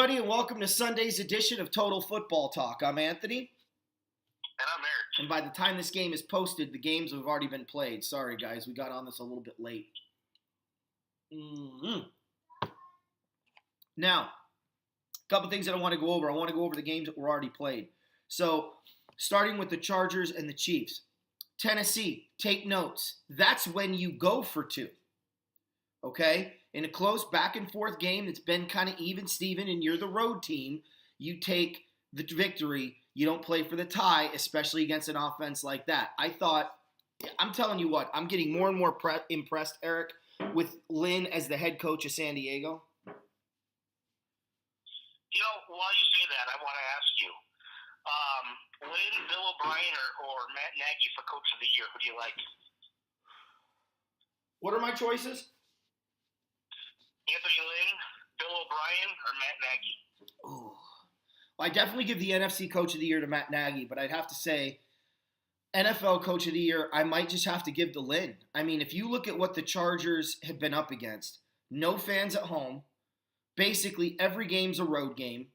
everybody, and welcome to Sunday's edition of Total Football Talk. I'm Anthony. And I'm Eric. And by the time this game is posted, the games have already been played. Sorry, guys, we got on this a little bit late. Now, a couple things that I want to go over. I want to go over the games that were already played. So, starting with the Chargers and the Chiefs. Tennessee, take notes. That's when you go for two. Okay? In a close back-and-forth game that's been kind of even-steven and you're the road team, you take the victory. You don't play for the tie, especially against an offense like that. I'm telling you what, I'm getting more and more impressed, Eric, with Lynn as the head coach of San Diego. You know, while you say that, I want to ask you, Lynn, Bill O'Brien, or Matt Nagy for Coach of the Year, who do you like? What are my choices? Anthony Lynn, Bill O'Brien, or Matt Nagy? Ooh. Well, I definitely give the NFC Coach of the Year to Matt Nagy, but I'd have to say NFL Coach of the Year, I might just have to give to Lynn. I mean, if you look at what the Chargers have been up against, no fans at home, basically every game's a road game.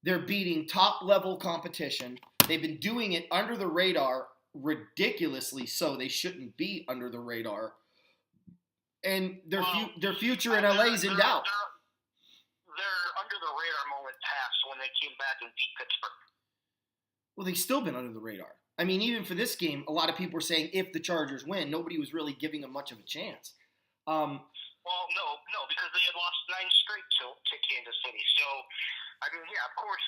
They're beating top-level competition. They've been doing it under the radar, ridiculously so. They shouldn't be under the radar. And their future in LA is in doubt. Their under-the-radar moment passed when they came back and beat Pittsburgh. Well, they've still been under the radar. I mean, even for this game, a lot of people were saying if the Chargers win, nobody was really giving them much of a chance. Well, no, because they had lost 9 straight to Kansas City. So, I mean, yeah, of course,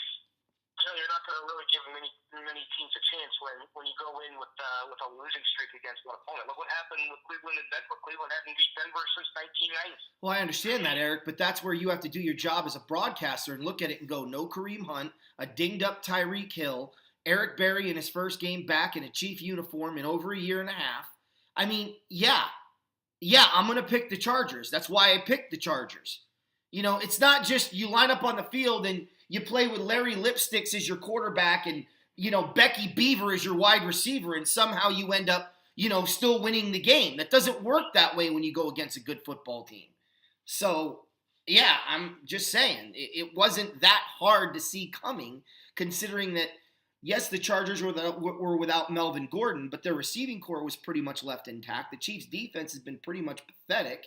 you're not going to really give many teams a chance when you go in with a losing streak against one opponent. Look what happened with Cleveland and Denver. Cleveland hadn't beat Denver since 1990. Well, I understand that, Eric, but that's where you have to do your job as a broadcaster and look at it and go, no Kareem Hunt, a dinged-up Tyreek Hill, Eric Berry in his first game back in a Chief uniform in over a year and a half. I mean, yeah, I'm going to pick the Chargers. That's why I picked the Chargers. You know, it's not just you line up on the field and you play with Larry Lipsticks as your quarterback and, you know, Becky Beaver as your wide receiver and somehow you end up, you know, still winning the game. That doesn't work that way when you go against a good football team. So, yeah, I'm just saying, it wasn't that hard to see coming considering that, yes, the Chargers were without Melvin Gordon, but their receiving core was pretty much left intact. The Chiefs' defense has been pretty much pathetic.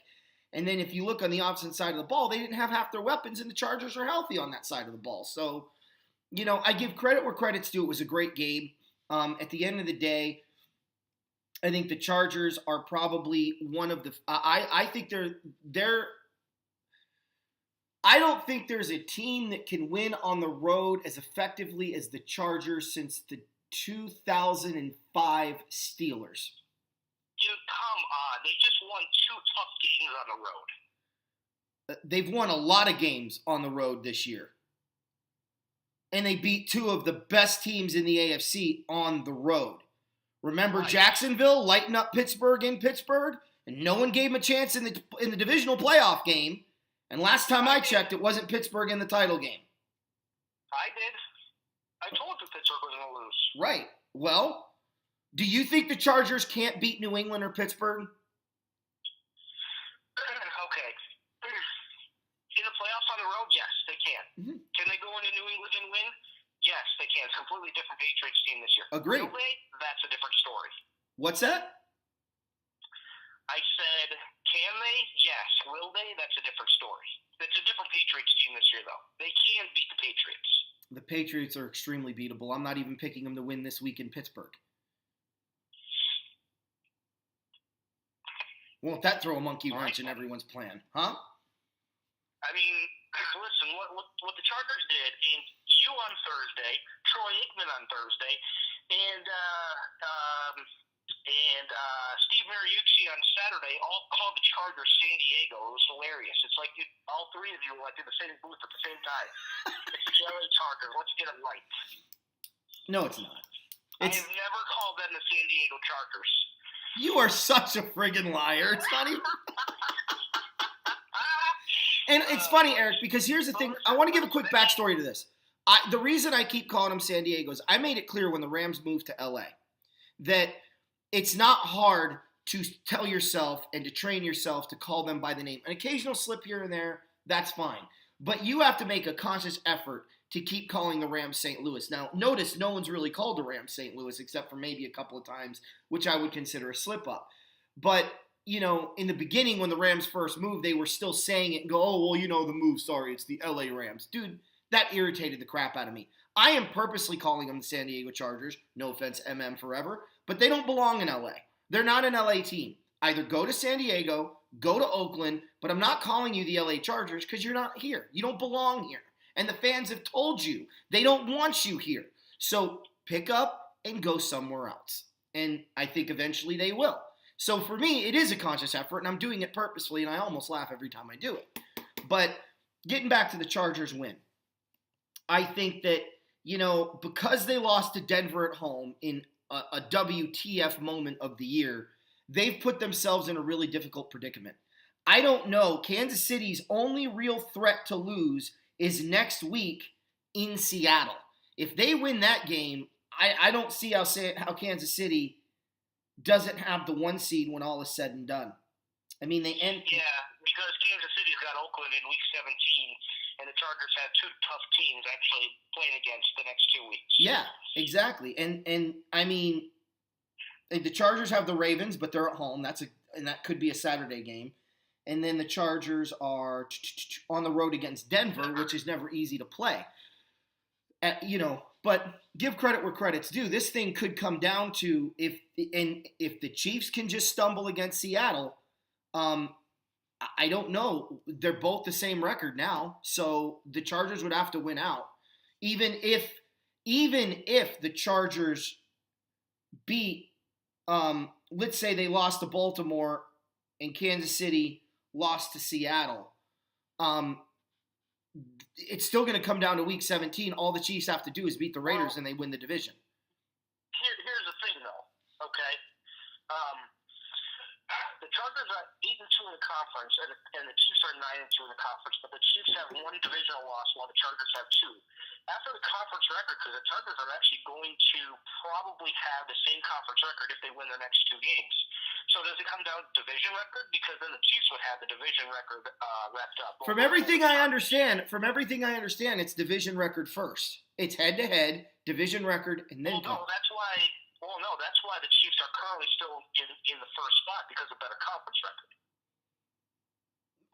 And then if you look on the opposite side of the ball, they didn't have half their weapons, and the Chargers are healthy on that side of the ball. So, you know, I give credit where credit's due. It was a great game. At the end of the day, I think the Chargers are probably one of the – I think they're – I don't think there's a team that can win on the road as effectively as the Chargers since the 2005 Steelers. Dude, come on. They just won 2 tough games on the road. They've won a lot of games on the road this year. And they beat 2 of the best teams in the AFC on the road. Remember Jacksonville lighting up Pittsburgh in Pittsburgh? And no one gave them a chance in the divisional playoff game. And last time I checked, it wasn't Pittsburgh in the title game. I did. I told you Pittsburgh was going to lose. Right. Well, do you think the Chargers can't beat New England or Pittsburgh? Okay. In the playoffs on the road, yes, they can. Mm-hmm. Can they go into New England and win? Yes, they can. It's a completely different Patriots team this year. Agreed. Will they? That's a different story. What's that? I said, can they? Yes. Will they? That's a different story. It's a different Patriots team this year, though. They can beat the Patriots. The Patriots are extremely beatable. I'm not even picking them to win this week in Pittsburgh. Won't that throw a monkey wrench in everyone's plan, huh? I mean, listen, what the Chargers did, and you on Thursday, Troy Aikman on Thursday, and Steve Mariucci on Saturday all called the Chargers San Diego. It was hilarious. It's like all 3 of you were like in the same booth at the same time. It's the LA Chargers. Let's get it right. No, it's not. I have never called them the San Diego Chargers. You are such a friggin' liar. It's not even... And it's funny, Eric, because here's the thing. I want to give a quick backstory to this. The reason I keep calling them San Diego is I made it clear when the Rams moved to LA that it's not hard to tell yourself and to train yourself to call them by the name. An occasional slip here and there, that's fine. But you have to make a conscious effort to keep calling the Rams St. Louis. Now, notice no one's really called the Rams St. Louis except for maybe a couple of times, which I would consider a slip-up. But, you know, in the beginning when the Rams first moved, they were still saying it and go, oh, well, you know, the move, sorry, it's the LA Rams. Dude, that irritated the crap out of me. I am purposely calling them the San Diego Chargers. No offense, forever. But they don't belong in LA. They're not an LA team. Either go to San Diego, go to Oakland, but I'm not calling you the LA Chargers because you're not here. You don't belong here. And the fans have told you they don't want you here. So pick up and go somewhere else. And I think eventually they will. So for me, it is a conscious effort, and I'm doing it purposefully, and I almost laugh every time I do it. But getting back to the Chargers win, I think that, you know, because they lost to Denver at home in a WTF moment of the year, they've put themselves in a really difficult predicament. I don't know. Kansas City's only real threat to lose is next week in Seattle. If they win that game, I don't see how Kansas City doesn't have the 1 seed when all is said and done. I mean, they end. Yeah, because Kansas City's got Oakland in Week 17, and the Chargers have 2 tough teams actually playing against the next 2 weeks. Yeah, exactly. And I mean, the Chargers have the Ravens, but they're at home. And that could be a Saturday game. And then the Chargers are on the road against Denver, which is never easy to play. You know, but give credit where credit's due. This thing could come down to if the Chiefs can just stumble against Seattle. I don't know. They're both the same record now, so the Chargers would have to win out. Even if the Chargers beat, let's say they lost to Baltimore and Kansas City lost to Seattle, it's still going to come down to Week 17. All the Chiefs have to do is beat the Raiders and they win the division. Here's the thing, though, okay? The Chargers are 8-2 in the conference, and the Chiefs are 9-2 in the conference. But the Chiefs have 1 divisional loss, while the Chargers have 2. After the conference record, because the Chargers are actually going to probably have the same conference record if they win their next 2 games. So does it come down to division record? Because then the Chiefs would have the division record wrapped up. From everything I understand, it's division record first. It's head-to-head, division record, and then that's why the Chiefs are currently still in the first spot because of better conference record.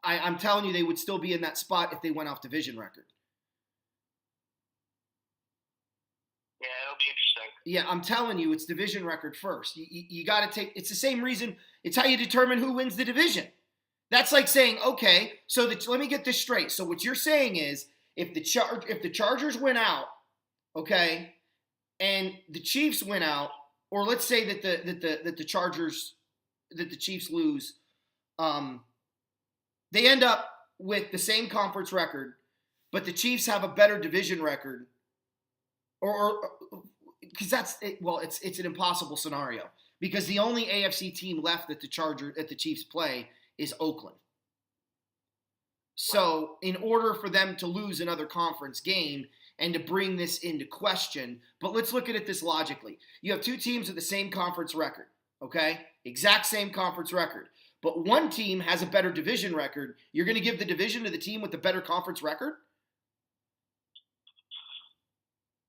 I'm telling you, they would still be in that spot if they went off division record. Yeah, it'll be interesting. Yeah, I'm telling you, it's division record first. You got to take. It's the same reason. It's how you determine who wins the division. That's like saying, okay, so let me get this straight. So what you're saying is, if the Chargers win out, okay, and the Chiefs win out, or let's say that the Chiefs lose, they end up with the same conference record, but the Chiefs have a better division record, or because that's it, well, it's an impossible scenario because the only AFC team left that the Chiefs play is Oakland. So in order for them to lose another conference game and to bring this into question, but let's look at it this logically. You have 2 teams with the same conference record, okay? Exact same conference record. But one team has a better division record. You're going to give the division to the team with the better conference record?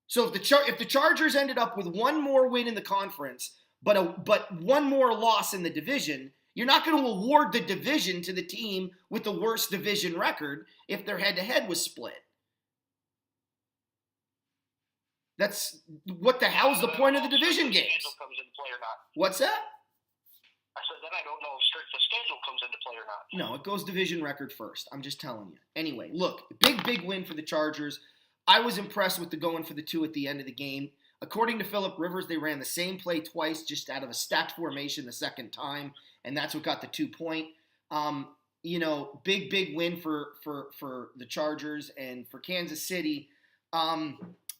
So if the Chargers ended up with 1 more win in the conference, but 1 more loss in the division, you're not going to award the division to the team with the worst division record if their head-to-head was split. That's what the hell's the point of the division games? Comes into play or not. What's that? I said that I don't know if the schedule comes into play or not. No, it goes division record first. I'm just telling you. Anyway, look, big win for the Chargers. I was impressed with the going for the 2 at the end of the game. According to Phillip Rivers, they ran the same play twice, just out of a stacked formation the second time, and that's what got the 2 point. You know, big win for the Chargers and for Kansas City.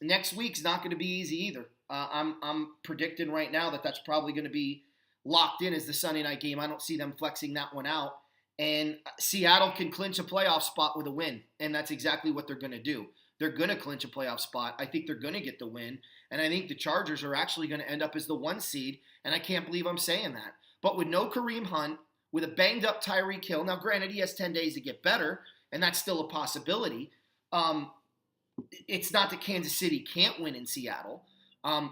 Next week's not going to be easy either. I'm predicting right now that that's probably going to be locked in as the Sunday night game. I don't see them flexing that one out. And Seattle can clinch a playoff spot with a win, and that's exactly what they're going to do. They're going to clinch a playoff spot. I think they're going to get the win, and I think the Chargers are actually going to end up as the 1 seed, and I can't believe I'm saying that. But with no Kareem Hunt, with a banged-up Tyreek Hill, now granted he has 10 days to get better, and that's still a possibility. It's not that Kansas City can't win in Seattle.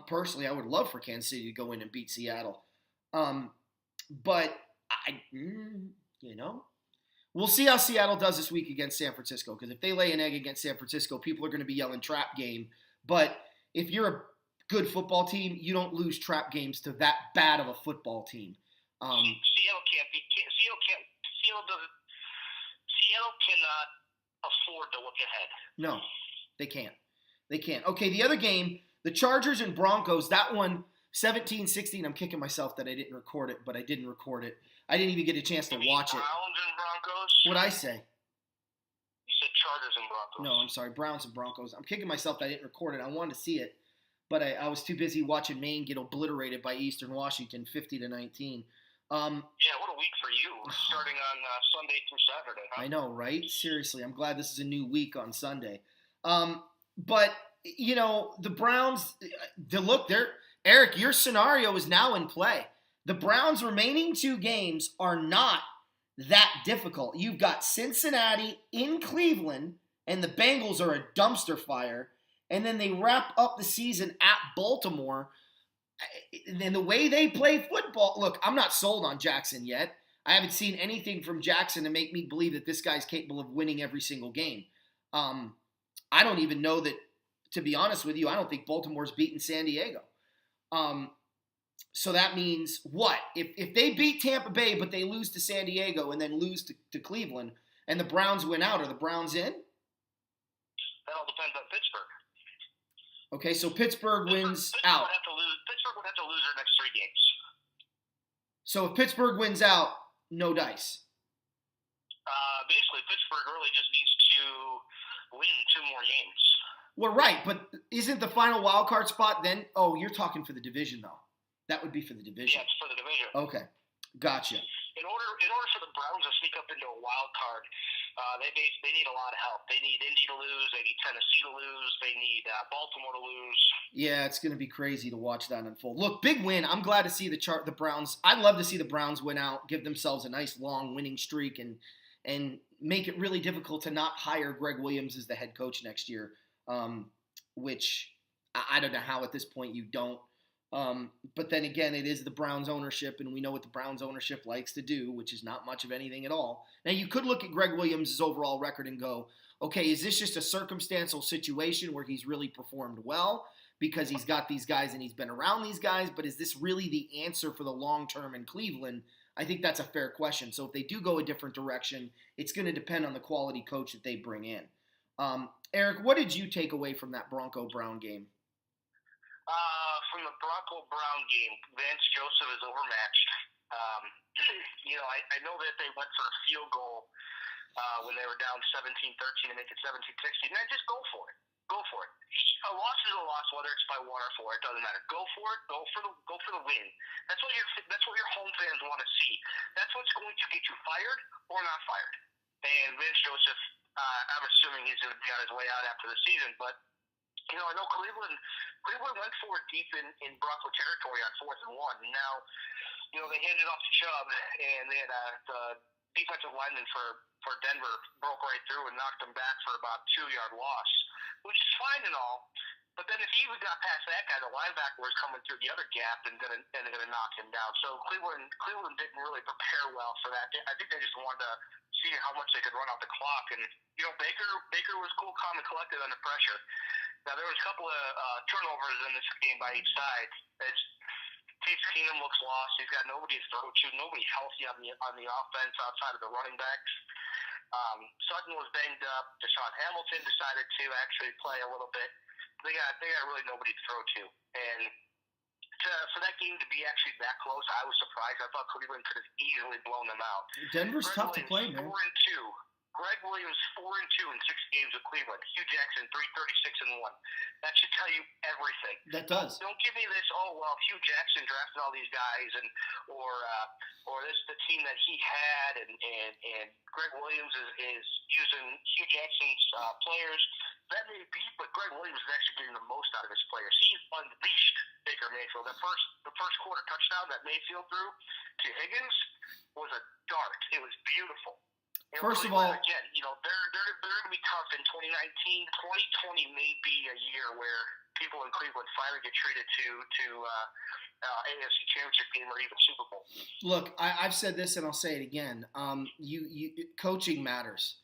Personally, I would love for Kansas City to go in and beat Seattle. But we'll see how Seattle does this week against San Francisco. Because if they lay an egg against San Francisco, people are going to be yelling trap game. But if you're a good football team, you don't lose trap games to that bad of a football team. Seattle can't be. Seattle cannot afford to look ahead. No, they can't. They can't. Okay, the other game, the Chargers and Broncos, that one, 17-16. I'm kicking myself that I didn't record it, but I didn't record it. I didn't even get a chance to watch it. Browns and Broncos? What'd I say? You said Chargers and Broncos. No, I'm sorry, Browns and Broncos. I'm kicking myself that I didn't record it. I wanted to see it, but I was too busy watching Maine get obliterated by Eastern Washington, 50-19. Yeah, what a week for you, starting on Sunday through Saturday, huh? I know, right? Seriously, I'm glad this is a new week on Sunday. But, the Browns, Eric, your scenario is now in play. The Browns' remaining 2 games are not that difficult. You've got Cincinnati in Cleveland, and the Bengals are a dumpster fire, and then they wrap up the season at Baltimore. And the way they play football, look, I'm not sold on Jackson yet. I haven't seen anything from Jackson to make me believe that this guy's capable of winning every single game. I don't even know that, to be honest with you, I don't think Baltimore's beaten San Diego. So that means what? If they beat Tampa Bay but they lose to San Diego and then lose to Cleveland and the Browns win out, are the Browns in? That all depends on Pittsburgh. Okay, so Pittsburgh wins out. Pittsburgh would have to lose their next 3 games. So if Pittsburgh wins out, no dice. Basically, Pittsburgh really just needs to win 2 more games. Well, right, but isn't the final wild card spot then? Oh, you're talking for the division, though. That would be for the division. Yeah, it's for the division. Okay, gotcha. In order for the Browns to sneak up into a wild card, they need a lot of help. They need Indy to lose. They need Tennessee to lose. They need Baltimore to lose. Yeah, it's going to be crazy to watch that unfold. Look, big win. I'm glad to see the Browns. I'd love to see the Browns win out, give themselves a nice long winning streak, and make it really difficult to not hire Greg Williams as the head coach next year. Which I don't know how at this point you don't. But then again, it is the Browns ownership, and we know what the Browns ownership likes to do, which is not much of anything at all. Now, you could look at Greg Williams' overall record and go, okay, is this just a circumstantial situation where he's really performed well because he's got these guys and he's been around these guys, but is this really the answer for the long term in Cleveland? I think that's a fair question. So if they do go a different direction, it's going to depend on the quality coach that they bring in. Eric, what did you take away from that Bronco-Brown game? From the Bronco-Brown game, Vance Joseph is overmatched. I know that they went for a field goal when they were down 17-13 to make it 17-16. Then just go for it. Go for it. A loss is a loss, whether it's by 1 or 4. It doesn't matter. Go for it. Go for the win. That's what your home fans want to see. That's what's going to get you fired or not fired. And Vance Joseph, I'm assuming he's going to be on his way out after the season, but I know Cleveland went for it deep in Bronco territory on 4th and 1. And now, they handed off to Chubb, and then the defensive lineman for Denver broke right through and knocked him back for about a 2-yard loss, which is fine and all. But then if he even got past that guy, the linebacker was coming through the other gap and gonna knock him down. So Cleveland didn't really prepare well for that. I think they just wanted to see how much they could run out the clock. And Baker was cool, calm, and collected under pressure. Now there was a couple of turnovers in this game by each side. Case Keenum looks lost. He's got nobody to throw to, nobody healthy on the offense outside of the running backs. Sutton was banged up. Deshaun Hamilton decided to actually play a little bit. They got really nobody to throw to, and for that game to be actually that close, I was surprised. I thought Cleveland could have easily blown them out. Denver's tough to play, man. 4-2. Greg Williams 4-2 in 6 games with Cleveland. Hugh Jackson 336-1. That should tell you everything. That does. Don't give me this. Oh well, Hugh Jackson drafted all these guys, or this is the team that he had, and Greg Williams is using Hugh Jackson's players. That may be, but Greg Williams is actually getting the most out of his players. He unleashed Baker Mayfield. The first quarter touchdown that Mayfield threw to Higgins was a dart. It was beautiful. First of all, again, they're going to be tough in 2019. 2020 may be a year where people in Cleveland finally get treated to AFC Championship game or even Super Bowl. Look, I've said this and I'll say it again. Coaching matters,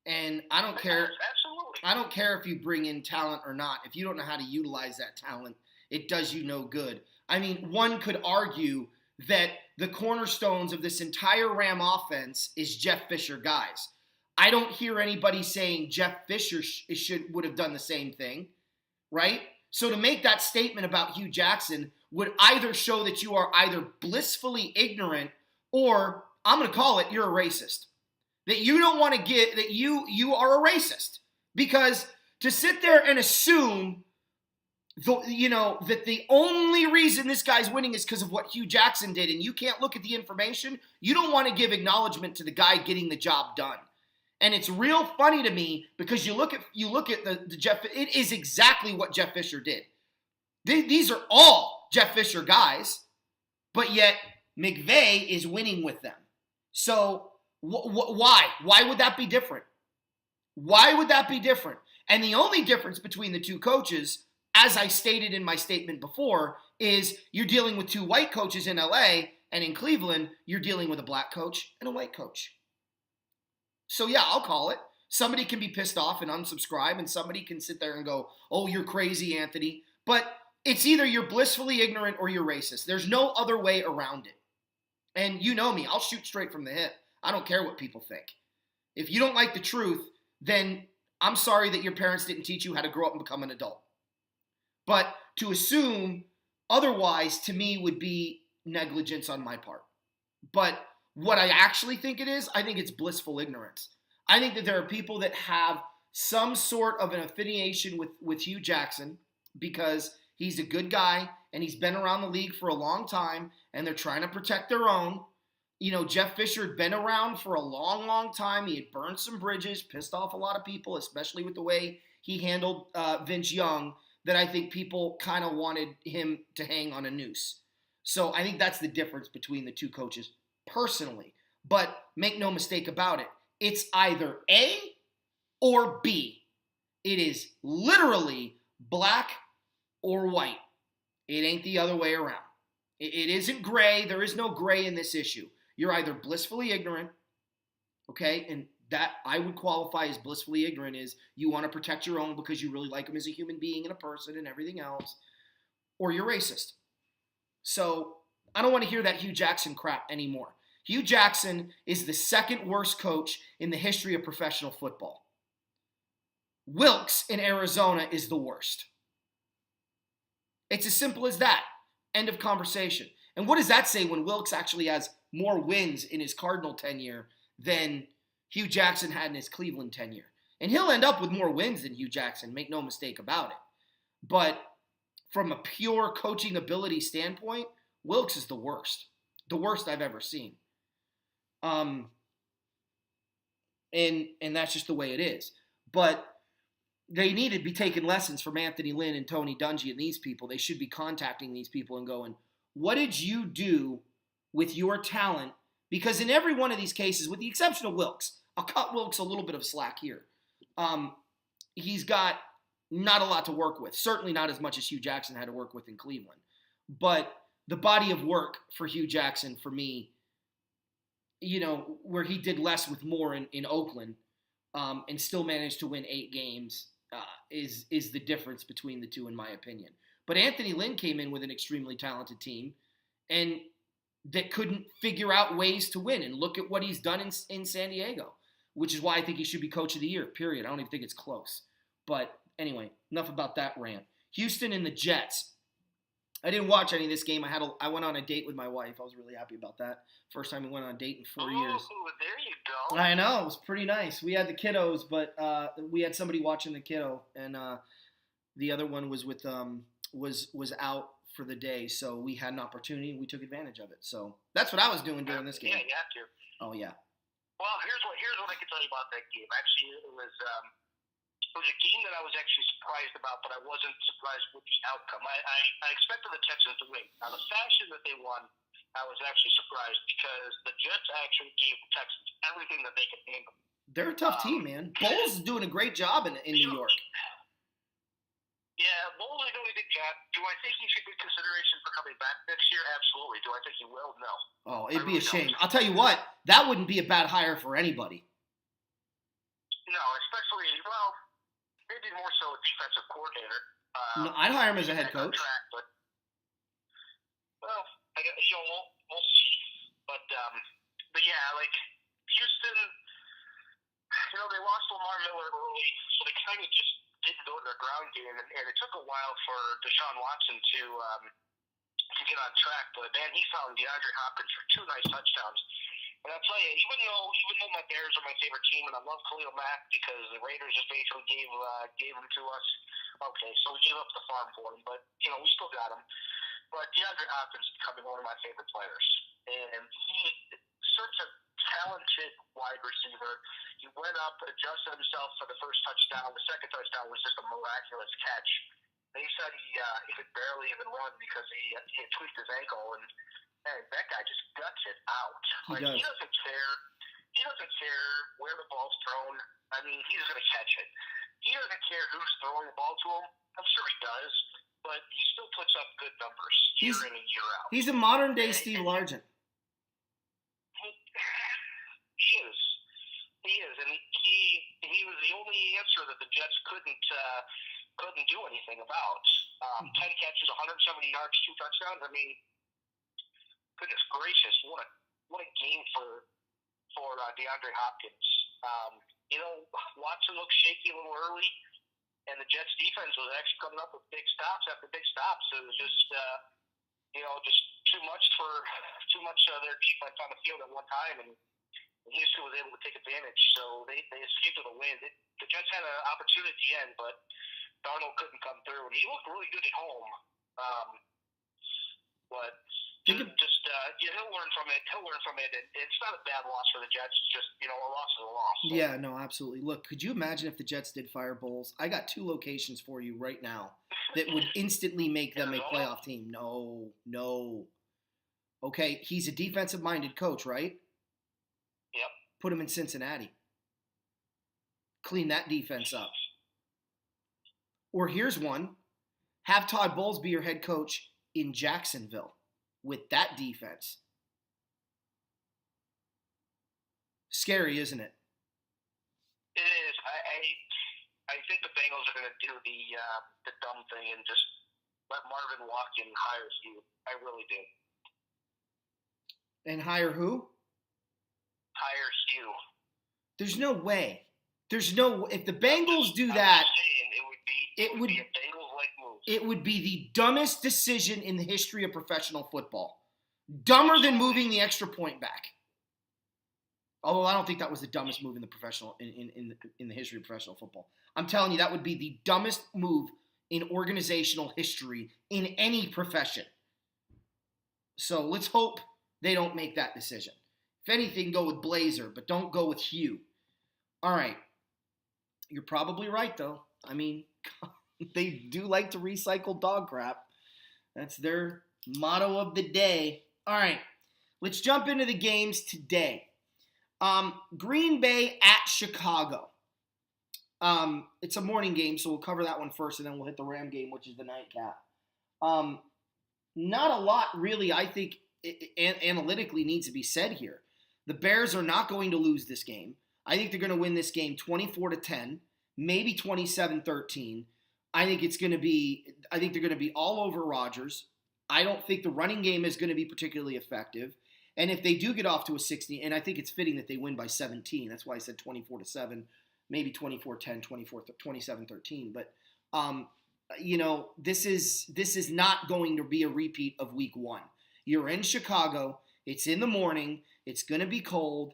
and I don't care. Absolutely. I don't care if you bring in talent or not. If you don't know how to utilize that talent, it does you no good. I mean, one could argue that the cornerstones of this entire Ram offense is Jeff Fisher guys. I don't hear anybody saying Jeff Fisher would have done the same thing, right? So to make that statement about Hugh Jackson would either show that you are either blissfully ignorant or, I'm going to call it, you're a racist. That you don't want to get, that you are a racist. Because to sit there and assume that the only reason this guy's winning is because of what Hugh Jackson did, and you can't look at the information, you don't want to give acknowledgement to the guy getting the job done. And it's real funny to me because you look at the Jeff. It is exactly what Jeff Fisher did. These are all Jeff Fisher guys, but yet McVay is winning with them. So why? Why would that be different? Why would that be different? And the only difference between the two coaches, as I stated in my statement before, is you're dealing with two white coaches in LA, and in Cleveland, you're dealing with a black coach and a white coach. So yeah, I'll call it. Somebody can be pissed off and unsubscribe, and somebody can sit there and go, oh, you're crazy, Anthony. But it's either you're blissfully ignorant or you're racist. There's no other way around it. And you know me, I'll shoot straight from the hip. I don't care what people think. If you don't like the truth, then I'm sorry that your parents didn't teach you how to grow up and become an adult. But to assume otherwise, to me, would be negligence on my part. But what I actually think it is, I think it's blissful ignorance. I think that there are people that have some sort of an affiliation with Hugh Jackson because he's a good guy and he's been around the league for a long time and they're trying to protect their own. Jeff Fisher had been around for a long, long time. He had burned some bridges, pissed off a lot of people, especially with the way he handled Vince Young, that I think people kind of wanted him to hang on a noose. So I think that's the difference between the two coaches personally. But make no mistake about it, it's either A or B. It is literally black or white. It ain't the other way around. It isn't gray. There is no gray in this issue. You're either blissfully ignorant, okay, and that I would qualify as blissfully ignorant is you want to protect your own because you really like him as a human being and a person and everything else, or you're racist. So I don't want to hear that Hugh Jackson crap anymore. Hugh Jackson is the second worst coach in the history of professional football. Wilkes in Arizona is the worst. It's as simple as that. End of conversation. And what does that say when Wilkes actually has more wins in his Cardinal tenure than Hugh Jackson had in his Cleveland tenure? And he'll end up with more wins than Hugh Jackson, make no mistake about it. But from a pure coaching ability standpoint, Wilkes is the worst I've ever seen. And that's just the way it is. But they need to be taking lessons from Anthony Lynn and Tony Dungy and these people. They should be contacting these people and going, what did you do with your talent? Because in every one of these cases, with the exception of Wilkes, I'll cut Wilkes a little bit of slack here. He's got not a lot to work with. Certainly not as much as Hugh Jackson had to work with in Cleveland. But the body of work for Hugh Jackson, for me, where he did less with more in Oakland and still managed to win 8 games is the difference between the two, in my opinion. But Anthony Lynn came in with an extremely talented team and that couldn't figure out ways to win. And look at what he's done in San Diego, which is why I think he should be coach of the year, period. I don't even think it's close. But anyway, enough about that rant. Houston and the Jets. I didn't watch any of this game. I went on a date with my wife. I was really happy about that. First time we went on a date in 4 years. Oh, there you go. I know. It was pretty nice. We had the kiddos, but we had somebody watching the kiddo, and the other one was with was out for the day, so we had an opportunity and we took advantage of it. So that's what I was doing during this game. Yeah, you have to. Oh yeah. Well, here's what I can tell you about that game. Actually, it was a game that I was actually surprised about, but I wasn't surprised with the outcome. I expected the Texans to win. Now, the fashion that they won I was actually surprised because the Jets actually gave the Texans everything that they could handle. They're a tough team, man. Bowles is doing a great job in New York. Yeah, Bowles is doing a good job. Do I think he should get consideration for coming back next year? Absolutely. Do I think he will? No. Oh, it'd be a shame. I'll tell you what, that wouldn't be a bad hire for anybody. No, especially, well, maybe more so a defensive coordinator. No, I'd hire him as a head coach. But, well, we'll see. But yeah, like Houston, they lost Lamar Miller early, so they kind of just didn't go to their ground game, and it took a while for Deshaun Watson to get on track. But man, he found DeAndre Hopkins for 2 nice touchdowns. And I'll tell you, even though my Bears are my favorite team, and I love Khalil Mack because the Raiders just basically gave him to us. Okay, so we gave up the farm for him, but we still got him. But DeAndre Hopkins is becoming one of my favorite players, and he's such a talented wide receiver. He went up, adjusted himself for the first touchdown. The second touchdown was just a miraculous catch. They said he could barely even run because he had tweaked his ankle, and that guy just guts it out. He doesn't care. He doesn't care where the ball's thrown. I mean, he's going to catch it. He doesn't care who's throwing the ball to him. I'm sure he does, but he still puts up good numbers year in and year out. He's a modern day Steve Largent. He is. He is, and he was the only answer that the Jets couldn't do anything about. 10 catches, 170 yards, 2 touchdowns. I mean, goodness gracious, what a game for DeAndre Hopkins. Watson looked shaky a little early, and the Jets defense was actually coming up with big stops after big stops. It was just just too much of their defense on the field at one time, and Houston was able to take advantage. So they escaped with a win. The Jets had an opportunity at the end, but Darnold couldn't come through, and he looked really good at home. But he'll learn from it. He'll learn from it. It's not a bad loss for the Jets. It's just a loss is a loss. So. Yeah, no, absolutely. Look, could you imagine if the Jets did fire Bowles? I got 2 locations for you right now that would instantly make them a playoff team. No. Okay, he's a defensive-minded coach, right? Yep. Put him in Cincinnati. Clean that defense up. Or here's one. Have Todd Bowles be your head coach in Jacksonville with that defense. Scary, isn't it? It is. I think the Bengals are going to do the dumb thing and just let Marvin walk and hire Hugh. I really do. And hire who? Hire Hugh. There's no way. If the Bengals do that, it would be a Bengals-like move. It would be the dumbest decision in the history of professional football. Dumber than moving the extra point back. Although I don't think that was the dumbest move in the history of professional football. I'm telling you, that would be the dumbest move in organizational history in any profession. So let's hope they don't make that decision. If anything, go with Blazer, but don't go with Hugh. All right. You're probably right, though. I mean, they do like to recycle dog crap. That's their motto of the day. All right. Let's jump into the games today. Green Bay at Chicago. It's a morning game, so we'll cover that one first, and then we'll hit the Ram game, which is the nightcap. Not a lot, really, I think, analytically needs to be said here. The Bears are not going to lose this game. I think they're going to win this game 24-10, maybe 27-13. I think they're going to be all over Rodgers. I don't think the running game is going to be particularly effective. And if they do get off to a 60, and I think it's fitting that they win by 17. That's why I said 24-7, maybe 24-10, 27-13. But this is not going to be a repeat of Week 1. You're in Chicago. It's in the morning. It's going to be cold.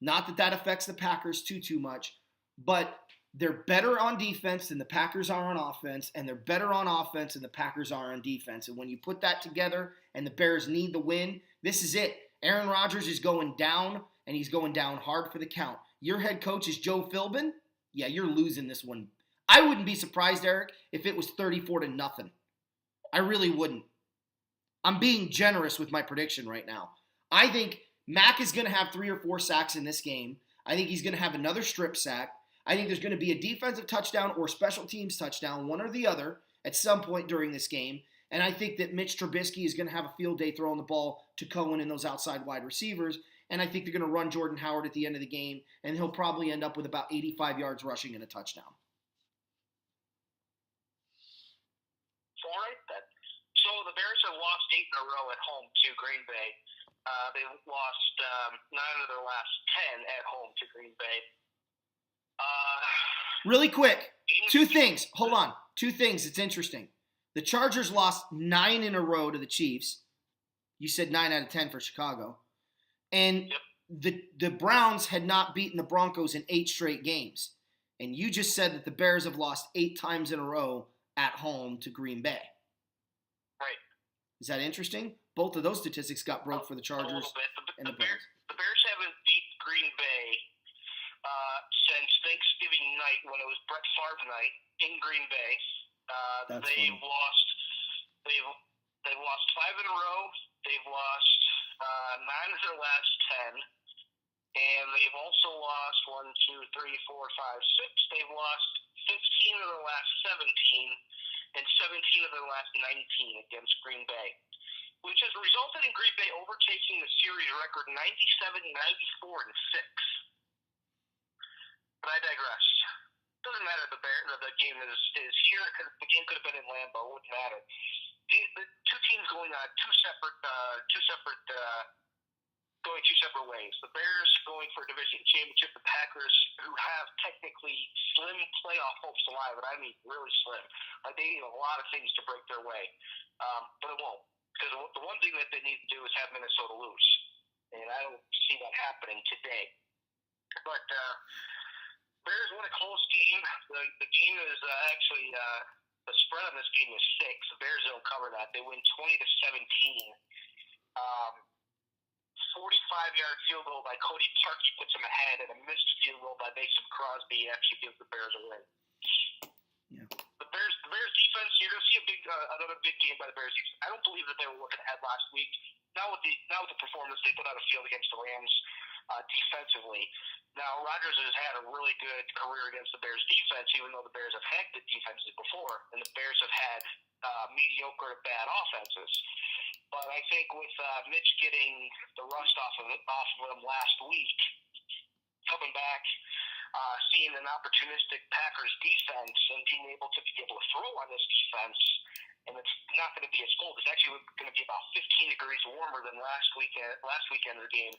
Not that affects the Packers too much, but they're better on defense than the Packers are on offense, and they're better on offense than the Packers are on defense. And when you put that together and the Bears need the win, this is it. Aaron Rodgers is going down, and he's going down hard for the count. Your head coach is Joe Philbin? Yeah, you're losing this one. I wouldn't be surprised, Eric, if it was 34-0. I really wouldn't. I'm being generous with my prediction right now. I think Mack is going to have 3 or 4 sacks in this game. I think he's going to have another strip sack. I think there's going to be a defensive touchdown or special teams touchdown, one or the other, at some point during this game. And I think that Mitch Trubisky is going to have a field day throwing the ball to Cohen and those outside wide receivers. And I think they're going to run Jordan Howard at the end of the game, and he'll probably end up with about 85 yards rushing and a touchdown. All right, then. So the Bears have lost 8 in a row at home to Green Bay. They lost 9 of their last 10 at home to Green Bay. Really quick, 2 things. Hold on. 2 things. It's interesting. The Chargers lost 9 in a row to the Chiefs. You said 9 out of 10 for Chicago. And the Browns had not beaten the Broncos in 8 straight games. And you just said that the Bears have lost 8 times in a row at home to Green Bay. Right. Is that interesting? Both of those statistics got broke for the Chargers. A little bit. And the Browns. The Bears haven't beat Green Bay since Thanksgiving night when it was Brett Favre night in Green Bay. They've lost 5 in a row. They've lost 9 of their last 10, and they've also lost 1, 2, 3, 4, 5, 6. They've lost 15 of their last 17 and 17 of their last 19 against Green Bay, which has resulted in Green Bay overtaking the series record 97, 94, and 6. But I digress. Doesn't matter if the game is here. The game could have been in Lambeau. It wouldn't matter. The 2 teams going on two separate ways. The Bears going for a division championship. The Packers, who have technically slim playoff hopes alive, and I mean really slim. Like they need a lot of things to break their way, but it won't. Because the one thing that they need to do is have Minnesota lose, and I don't see that happening today. But Bears won a close game. The game is actually the spread on this game is 6. The Bears don't cover that. They win 20-17. 45-yard field goal by Cody Parkey puts them ahead, and a missed field goal by Mason Crosby actually gives the Bears a win. Yeah. The Bears defense, you're going to see another big game by the Bears defense. I don't believe that they were looking ahead last week. Now with the performance they put on the field against the Rams defensively. Now Rodgers has had a really good career against the Bears defense, even though the Bears have had good defenses before, and the Bears have had mediocre to bad offenses. But I think with Mitch getting the rust off of them last week, coming back, seeing an opportunistic Packers defense and being able to throw on this defense, and it's not going to be as cold. It's actually going to be about 15 degrees warmer than last weekend of the game.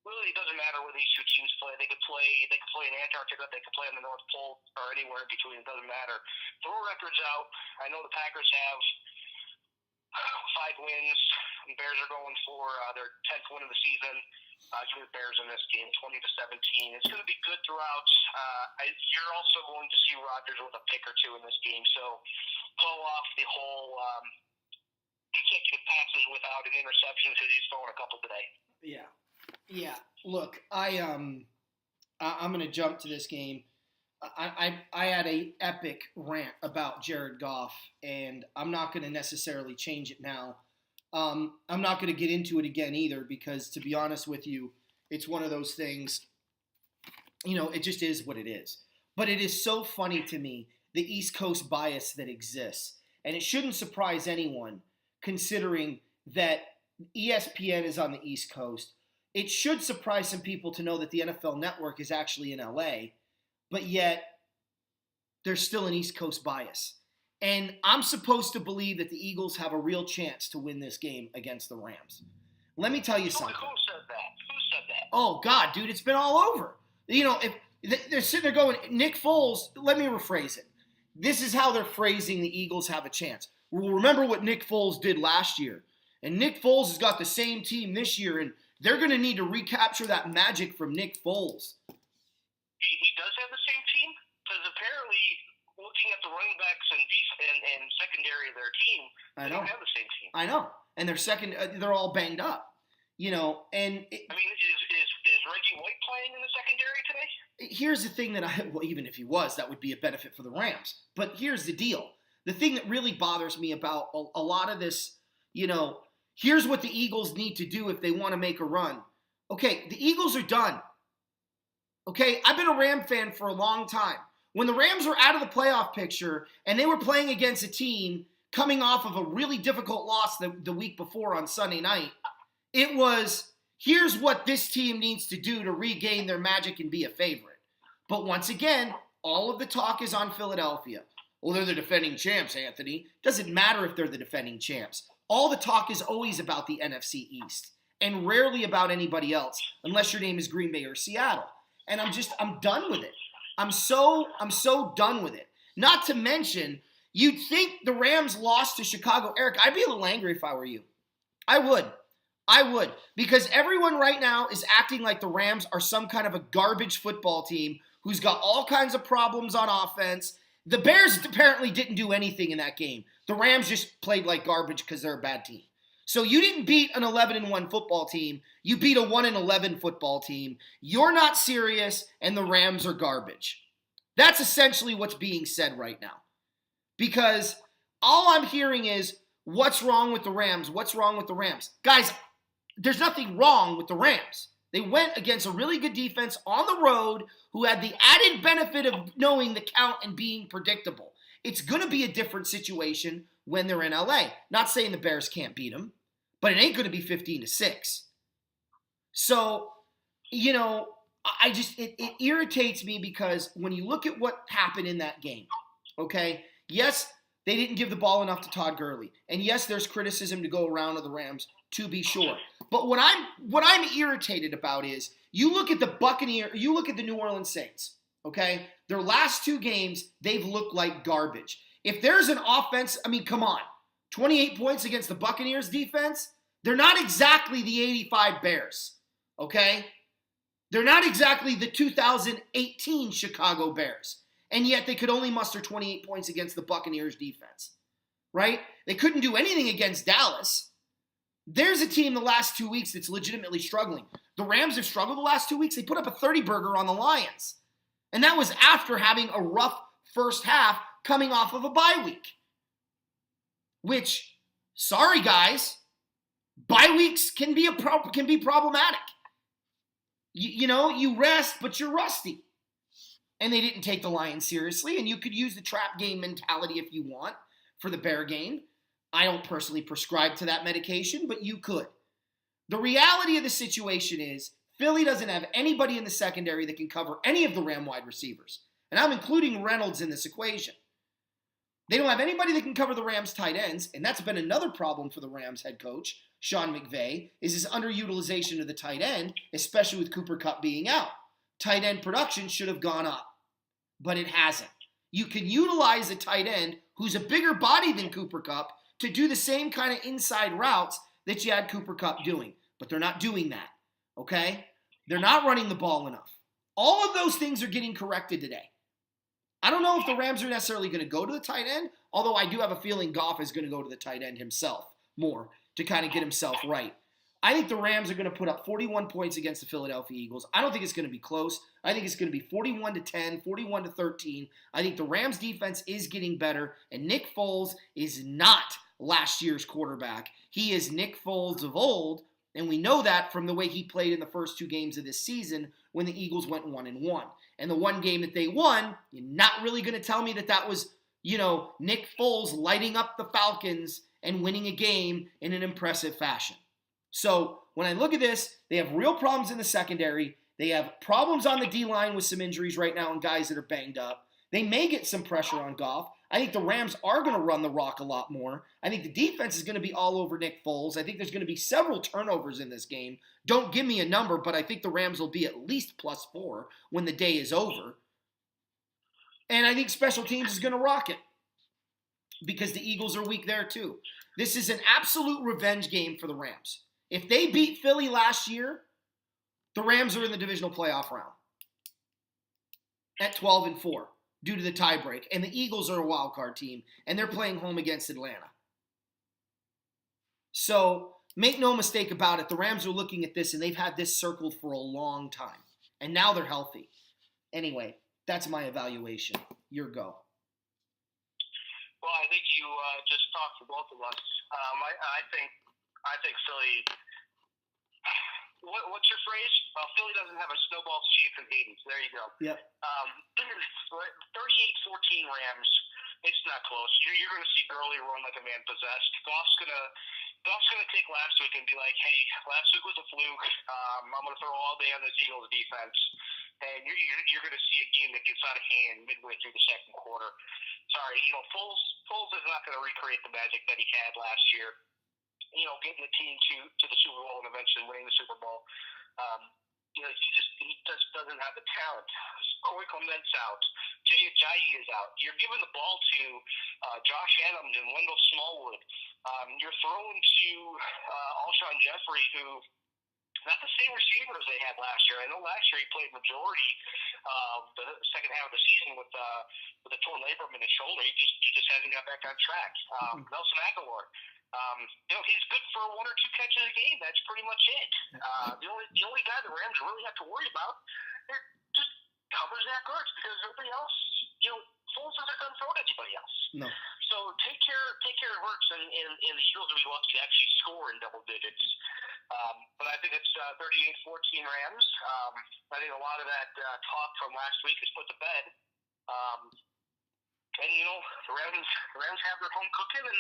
Really, it doesn't matter where these 2 teams play. They could play in Antarctica. They could play on the North Pole or anywhere in between. It doesn't matter. Throw records out. I know the Packers have 5 wins. The Bears are going for their 10th win of the season. Give the Bears in this game, 20-17. It's going to be good throughout. You're also going to see Rodgers with a pick or 2 in this game. So pull off the whole consecutive passes without an interception because he's throwing a couple today. Yeah. Look, I'm going to jump to this game. I had a epic rant about Jared Goff, and I'm not going to necessarily change it now. I'm not going to get into it again either because, to be honest with you, it's one of those things, it just is what it is. But it is so funny to me, the East Coast bias that exists. And it shouldn't surprise anyone, considering that ESPN is on the East Coast. It should surprise some people to know that the NFL Network is actually in LA, but yet there's still an East Coast bias. And I'm supposed to believe that the Eagles have a real chance to win this game against the Rams. Let me tell you something. Who said that? Oh, God, dude, it's been all over. If they're sitting there going, Nick Foles, let me rephrase it. This is how they're phrasing the Eagles have a chance. Well, remember what Nick Foles did last year. And Nick Foles has got the same team this year, and they're going to need to recapture that magic from Nick Foles. He does have the same team? Because apparently, looking at the running backs and secondary of their team, they don't have the same team. I know. And they're all banged up. Is Reggie White playing in the secondary today? Here's the thing even if he was, that would be a benefit for the Rams. But here's the deal. The thing that really bothers me about a lot of this here's what the Eagles need to do if they want to make a run. Okay, the Eagles are done. Okay, I've been a Ram fan for a long time. When the Rams were out of the playoff picture and they were playing against a team coming off of a really difficult loss the week before on Sunday night, it was, here's what this team needs to do to regain their magic and be a favorite. But once again, all of the talk is on Philadelphia. Well, they're the defending champs, Anthony. Doesn't matter if they're the defending champs. All the talk is always about the NFC East and rarely about anybody else, unless your name is Green Bay or Seattle. And I'm done with it. I'm so done with it. Not to mention, you'd think the Rams lost to Chicago. Eric, I'd be a little angry if I were you. I would. Because everyone right now is acting like the Rams are some kind of a garbage football team who's got all kinds of problems on offense. The Bears apparently didn't do anything in that game. The Rams just played like garbage because they're a bad team. So you didn't beat an 11-1 football team. You beat a 1-11 football team. You're not serious, and the Rams are garbage. That's essentially what's being said right now. Because all I'm hearing is, what's wrong with the Rams? What's wrong with the Rams? Guys, there's nothing wrong with the Rams. They went against a really good defense on the road who had the added benefit of knowing the count and being predictable. It's going to be a different situation when they're in LA. Not saying the Bears can't beat them, but it ain't going to be 15-6. So, it irritates me because when you look at what happened in that game, okay, yes, they didn't give the ball enough to Todd Gurley. And yes, there's criticism to go around of the Rams, to be sure. But what I'm irritated about is you look at the New Orleans Saints, okay? Their last two games, they've looked like garbage. If there's an offense, come on. 28 points against the Buccaneers defense, they're not exactly the 85 Bears, okay? They're not exactly the 2018 Chicago Bears. And yet they could only muster 28 points against the Buccaneers defense, right? They couldn't do anything against Dallas. There's a team the last 2 weeks that's legitimately struggling. The Rams have struggled the last 2 weeks. They put up a 30-burger on the Lions. And that was after having a rough first half coming off of a bye week. Which, sorry guys, bye weeks can be problematic. You rest, but you're rusty. And they didn't take the Lions seriously, and you could use the trap game mentality if you want for the Bear game. I don't personally prescribe to that medication, but you could. The reality of the situation is Philly doesn't have anybody in the secondary that can cover any of the Ram wide receivers. And I'm including Reynolds in this equation. They don't have anybody that can cover the Rams tight ends, and that's been another problem for the Rams head coach, Sean McVay, is his underutilization of the tight end, especially with Cooper Kupp being out. Tight end production should have gone up, but it hasn't. You can utilize a tight end who's a bigger body than Cooper Kupp to do the same kind of inside routes that you had Cooper Kupp doing, but they're not doing that, okay? They're not running the ball enough. All of those things are getting corrected today. I don't know if the Rams are necessarily going to go to the tight end, although I do have a feeling Goff is going to go to the tight end himself more to kind of get himself right. I think the Rams are going to put up 41 points against the Philadelphia Eagles. I don't think it's going to be close. I think it's going to be 41-10, 41-13. I think the Rams defense is getting better, and Nick Foles is not last year's quarterback. He is Nick Foles of old, and we know that from the way he played in the first two games of this season when the Eagles went 1-1. And the one game that they won, you're not really going to tell me that was, Nick Foles lighting up the Falcons and winning a game in an impressive fashion. So when I look at this, they have real problems in the secondary. They have problems on the D-line with some injuries right now and guys that are banged up. They may get some pressure on Goff. I think the Rams are going to run the rock a lot more. I think the defense is going to be all over Nick Foles. I think there's going to be several turnovers in this game. Don't give me a number, but I think the Rams will be at least +4 when the day is over. And I think special teams is going to rock it because the Eagles are weak there too. This is an absolute revenge game for the Rams. If they beat Philly last year, the Rams are in the divisional playoff round at 12-4 due to the tiebreak. And the Eagles are a wild card team, and they're playing home against Atlanta. So make no mistake about it, the Rams are looking at this, and they've had this circled for a long time. And now they're healthy. Anyway, that's my evaluation. Your go. Well, I think you just talked for both of us. I think Philly. What's your phrase? Philly doesn't have a snowball's chance in Hades. There you go. Yep. 38-14 Rams. It's not close. You're going to see Gurley run like a man possessed. Goff's gonna take last week and be like, hey, last week was a fluke. I'm going to throw all day on this Eagles defense. And you're going to see a game that gets out of hand midway through the second quarter. Sorry, Foles is not going to recreate the magic that he had last year. Getting the team to the Super Bowl and eventually winning the Super Bowl. He just doesn't have the talent. Corey Clement's out. Jay Ajayi is out. You're giving the ball to Josh Adams and Wendell Smallwood. You're throwing to Alshon Jeffrey, who not the same receiver as they had last year. I know last year he played majority of the second half of the season with a torn labrum in his shoulder. He just hasn't got back on track. Nelson Aguilar. He's good for one or two catches a game. That's pretty much it. The only guy the Rams really have to worry about just covers Zach Ertz, because nobody else, Foles isn't going to throw to anybody else. No. So take care of Ertz, and the Eagles will be lucky to actually score in double digits. But I think it's 38-14 Rams. I think a lot of that talk from last week is put to bed. And the Rams have their home cooking,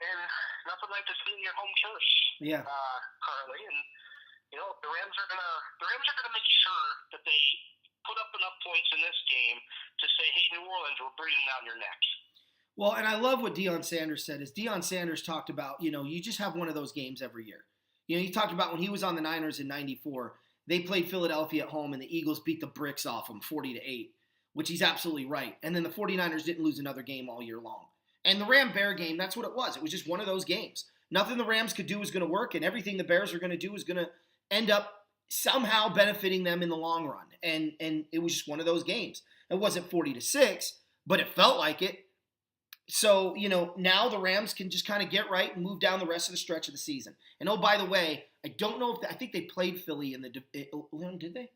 and nothing like to see your home church. Yeah. Currently, and the Rams are gonna make sure that they put up enough points in this game to say, hey, New Orleans, we're breathing down your neck. Well, and I love what Deion Sanders said. Is Deion Sanders talked about, you just have one of those games every year. He talked about when he was on the Niners in '94, they played Philadelphia at home and the Eagles beat the bricks off them 40-8, which he's absolutely right. And then the 49ers didn't lose another game all year long. And the Ram-Bear game, that's what it was. It was just one of those games. Nothing the Rams could do was going to work, and everything the Bears are going to do is going to end up somehow benefiting them in the long run. And it was just one of those games. It wasn't 40-6, but it felt like it. So, now the Rams can just kind of get right and move down the rest of the stretch of the season. And oh, by the way, I don't know I think they played Philly did they?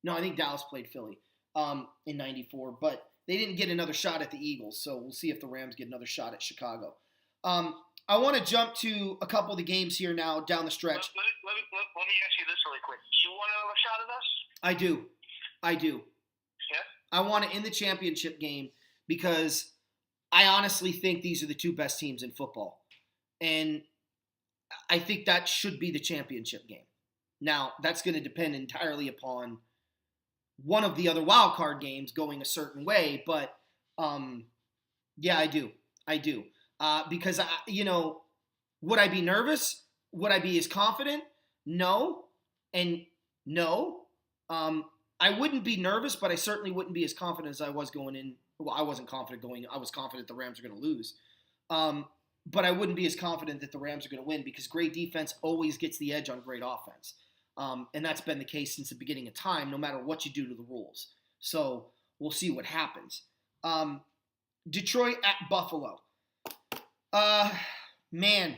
No, I think Dallas played Philly in '94, but they didn't get another shot at the Eagles, so we'll see if the Rams get another shot at Chicago. I want to jump to a couple of the games here now down the stretch. Let me ask you this really quick. Do you want another shot at us? I do. Yeah? I want it in the championship game because I honestly think these are the two best teams in football. And I think that should be the championship game. Now, that's going to depend entirely upon one of the other wild card games going a certain way, but yeah, I do. Because would I be nervous? Would I be as confident? No, and no. I wouldn't be nervous, but I certainly wouldn't be as confident as I was going in. Well, I wasn't confident going. I was confident the Rams are going to lose, but I wouldn't be as confident that the Rams are going to win because great defense always gets the edge on great offense. And that's been the case since the beginning of time, no matter what you do to the rules. So we'll see what happens. Detroit at Buffalo. Man,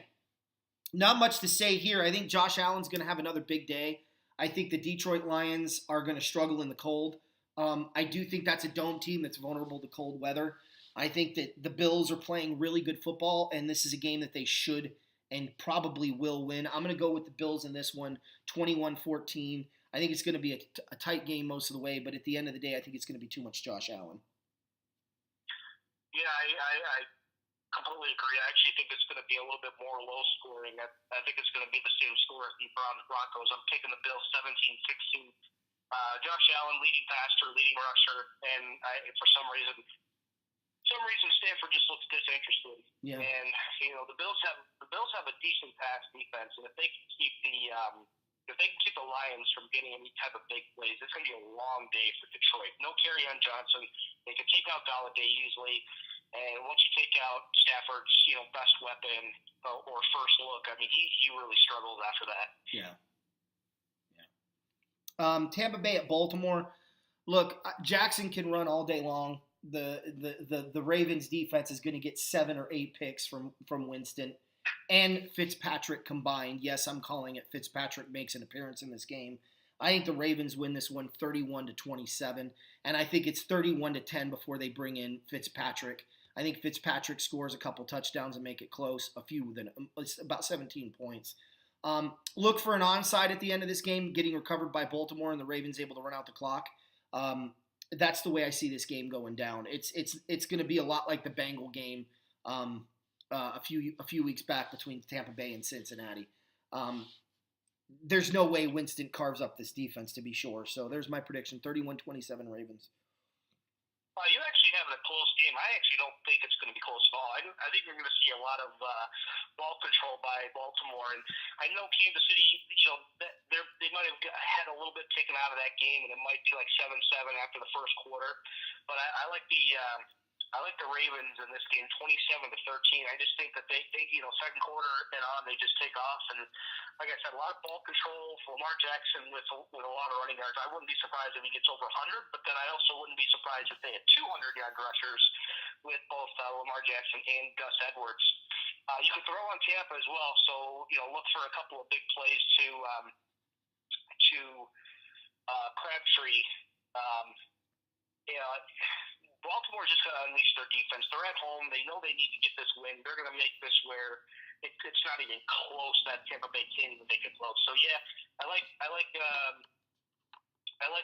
not much to say here. I think Josh Allen's going to have another big day. I think the Detroit Lions are going to struggle in the cold. I do think that's a dome team that's vulnerable to cold weather. I think that the Bills are playing really good football, and this is a game that they should and probably will win. I'm going to go with the Bills in this one, 21-14. I think it's going to be a tight game most of the way, but at the end of the day, I think it's going to be too much Josh Allen. Yeah, I completely agree. I actually think it's going to be a little bit more low scoring. I think it's going to be the same score as the Browns-Broncos. I'm taking the Bills 17-16. Josh Allen, leading passer, leading rusher, and for some reason Stanford just looks disinterested. Yeah. And the Bills have a decent pass defense, and if they can keep the Lions from getting any type of big plays, it's going to be a long day for Detroit. No Kerryon Johnson. They can take out Galladay easily, and once you take out Stafford's best weapon or first look, I mean he really struggles after that. Yeah. Tampa Bay at Baltimore. Look, Jackson can run all day long. The Ravens defense is going to get 7 or 8 picks from Winston and Fitzpatrick combined. Yes, I'm calling it. Fitzpatrick makes an appearance in this game. I think the Ravens win this one 31-27, and I think it's 31-10 before they bring in Fitzpatrick. I think Fitzpatrick scores a couple touchdowns and make it close, it's about 17 points. Look for an onside at the end of this game, getting recovered by Baltimore, and the Ravens able to run out the clock. That's the way I see this game going down. It's going to be a lot like the Bengal game a few weeks back between Tampa Bay and Cincinnati. There's no way Winston carves up this defense, to be sure. So there's my prediction: 31-27 Ravens. You actually have a close game. I actually don't think it's going to be close at all. I think you're going to see a lot of ball control by Baltimore. And I know Kansas City, they might have had a little bit taken out of that game, and it might be like 7-7 after the first quarter. But I like the Ravens in this game, 27-13. I just think that they second quarter and on, they just take off. And like I said, a lot of ball control for Lamar Jackson with a lot of running yards. I wouldn't be surprised if he gets over 100, but then I also wouldn't be surprised if they had 200-yard rushers with both Lamar Jackson and Gus Edwards. You can throw on Tampa as well, so look for a couple of big plays to Crabtree. Baltimore's just going to unleash their defense. They're at home. They know they need to get this win. They're going to make this where it's not even close. That Tampa Bay can't even make it close. So yeah, I like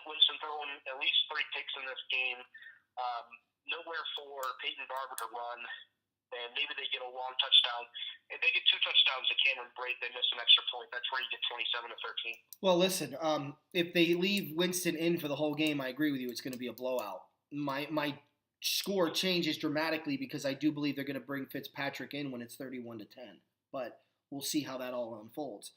Winston throwing at least 3 picks in this game. Nowhere for Peyton Barber to run, and maybe they get a long touchdown. If they get 2 touchdowns to Cameron Brate, they miss an extra point. That's where you get 27-13. Well, listen, if they leave Winston in for the whole game, I agree with you. It's going to be a blowout. My score changes dramatically because I do believe they're going to bring Fitzpatrick in when it's 31-10. But we'll see how that all unfolds.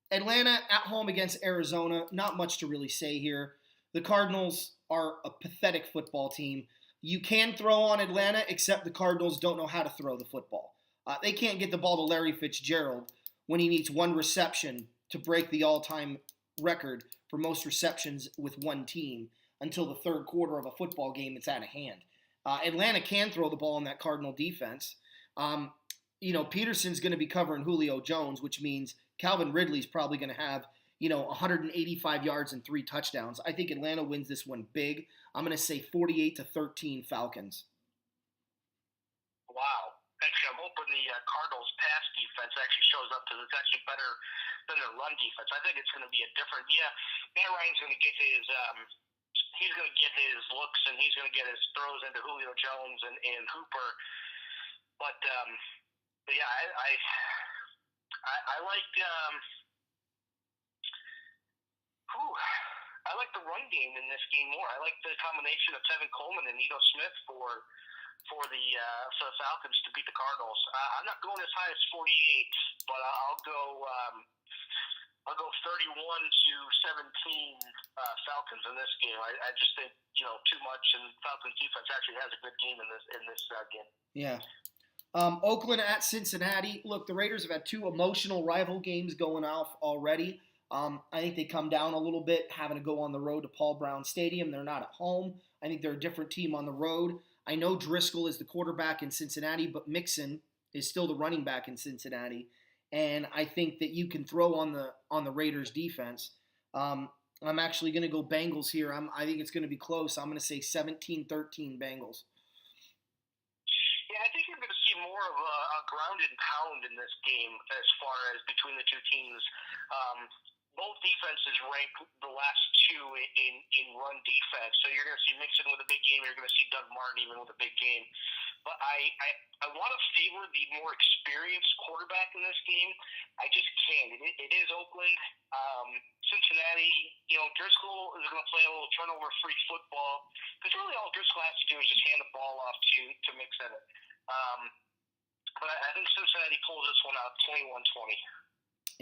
Atlanta at home against Arizona. Not much to really say here. The Cardinals are a pathetic football team. You can throw on Atlanta, except the Cardinals don't know how to throw the football. They can't get the ball to Larry Fitzgerald when he needs 1 reception to break the all-time record for most receptions with one team until the third quarter of a football game that's out of hand. Atlanta can throw the ball in that Cardinal defense. Peterson's going to be covering Julio Jones, which means Calvin Ridley's probably going to have, 185 yards and 3 touchdowns. I think Atlanta wins this one big. I'm going to say 48-13 Falcons. Wow. Actually, I'm hoping the Cardinals' pass defense actually shows up because it's actually better than their run defense. I think it's going to be a different. Yeah, Matt Ryan's going to get his. He's going to get his looks and he's going to get his throws into Julio Jones and Hooper. But yeah, I like. I like the run game in this game more. I like the combination of Tevin Coleman and Ito Smith for the Falcons to beat the Cardinals. I'm not going as high as 48, but I'll go 31-17 Falcons in this game. I just think too much, and Falcons defense actually has a good game in this game. Yeah. Oakland at Cincinnati. Look, the Raiders have had 2 emotional rival games going off already. I think they come down a little bit having to go on the road to Paul Brown Stadium. They're not at home. I think they're a different team on the road. I know Driscoll is the quarterback in Cincinnati, but Mixon is still the running back in Cincinnati. And I think that you can throw on the Raiders defense. I'm actually going to go Bengals here. I think it's going to be close. I'm going to say 17-13 Bengals. Yeah, I think you're going to see more of a ground and pound in this game as far as between the two teams. Both defenses rank the last 2 in run defense. So you're going to see Mixon with a big game. You're going to see Doug Martin even with a big game. But I want to favor the more experienced quarterback in this game. I just can't. It is Oakland. Cincinnati, Driscoll is going to play a little turnover-free football. Because really all Driscoll has to do is just hand the ball off to Mixon. But I think Cincinnati pulls this one out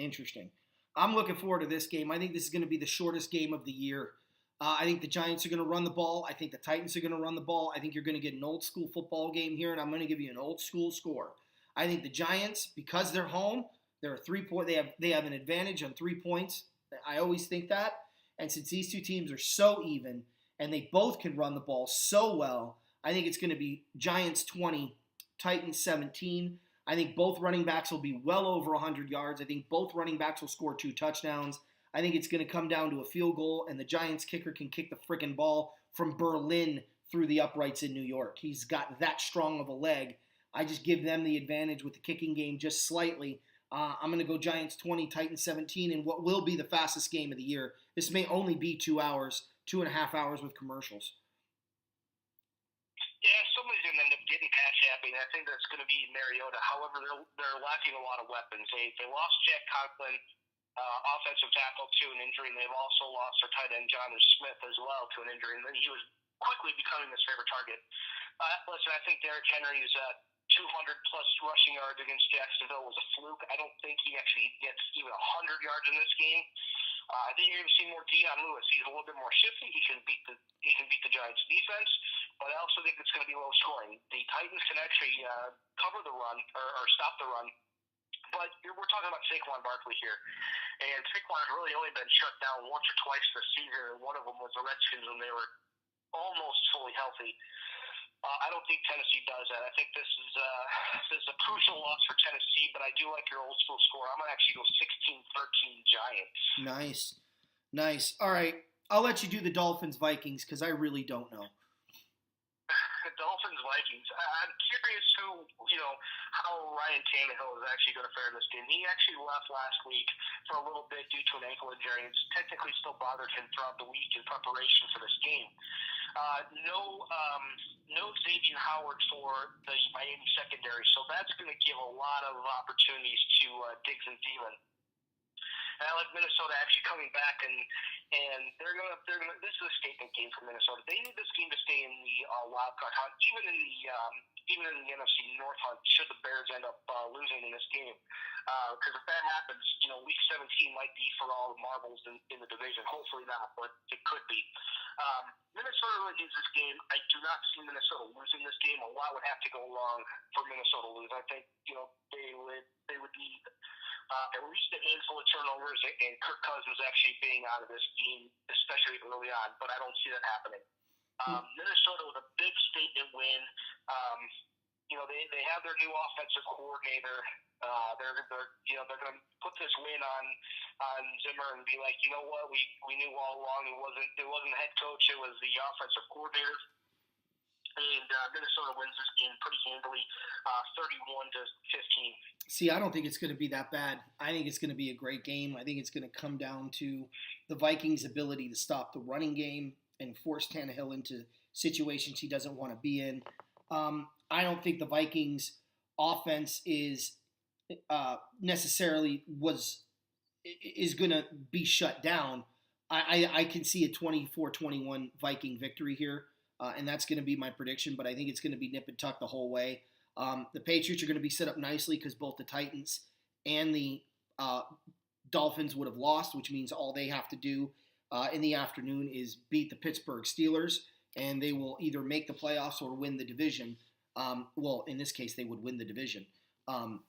21-20. Interesting. I'm looking forward to this game. I think this is going to be the shortest game of the year. I think the Giants are going to run the ball. I think the Titans are going to run the ball. I think you're going to get an old school football game here, and I'm going to give you an old school score. I think the Giants, because they're home, they're a 3-point. They have an advantage on 3 points. I always think that. And since these two teams are so even and they both can run the ball so well, I think it's going to be Giants 20, Titans 17. I think both running backs will be well over 100 yards. I think both running backs will score 2 touchdowns. I think it's going to come down to a field goal, and the Giants kicker can kick the freaking ball from Berlin through the uprights in New York. He's got that strong of a leg. I just give them the advantage with the kicking game just slightly. I'm going to go Giants 20, Titans 17, in what will be the fastest game of the year. This may only be 2 hours, 2.5 hours with commercials. Yeah, somebody's going to end up getting pass happy, and I think that's going to be Mariota. However, they're lacking a lot of weapons. They lost Jack Conklin, offensive tackle, to an injury, and they've also lost their tight end, Jonnu Smith, as well, to an injury. And then he was quickly becoming his favorite target. Listen, I think Derrick Henry's 200-plus rushing yards against Jacksonville was a fluke. I don't think he actually gets even 100 yards in this game. I think you're going to see more Dion Lewis. He's a little bit more shifty. He can beat the Giants' defense, but I also think it's going to be low scoring. The Titans can actually cover the run or stop the run, but we're talking about Saquon Barkley here, and Saquon has really only been shut down once or twice this season, and one of them was the Redskins when they were almost fully healthy. I don't think Tennessee does that. I think this is a crucial loss for Tennessee, but I do like your old school score. I'm going to actually go 16-13 Giants. Nice. All right. I'll let you do the Dolphins-Vikings because I really don't know. Dolphins-Vikings. I'm curious how Ryan Tannehill is actually going to fare in this game. He actually left last week for a little bit due to an ankle injury. It's technically still bothered him throughout the week in preparation for this game. No Xavier Howard for the Miami secondary, so that's going to give a lot of opportunities to Diggs and Thielen. And I like Minnesota actually coming back, and they're gonna. This is a statement game for Minnesota. They need this game to stay in the wild card hunt, even in the NFC North hunt. Should the Bears end up losing in this game, because if that happens, Week 17 might be for all the marbles in the division. Hopefully not, but it could be. Minnesota really needs this game. I do not see Minnesota losing this game. A lot would have to go wrong for Minnesota to lose. I think they would need at least a handful of turnovers and Kirk Cousins actually being out of this game, especially early on. But I don't see that happening. Minnesota with a big statement win. They have their new offensive coordinator. They're going to put this win on Zimmer and be like, you know what, we knew all along it wasn't the head coach, it was the offensive coordinator. And Minnesota wins this game pretty handily, 31-15. See, I don't think it's going to be that bad. I think it's going to be a great game. I think it's going to come down to the Vikings' ability to stop the running game and force Tannehill into situations he doesn't want to be in. I don't think the Vikings' offense is necessarily is going to be shut down. I can see a 24-21 Viking victory here, and that's going to be my prediction, but I think it's going to be nip and tuck the whole way. The Patriots are going to be set up nicely because both the Titans and the Dolphins would have lost, which means all they have to do in the afternoon is beat the Pittsburgh Steelers, and they will either make the playoffs or win the division. Well, in this case, they would win the division. The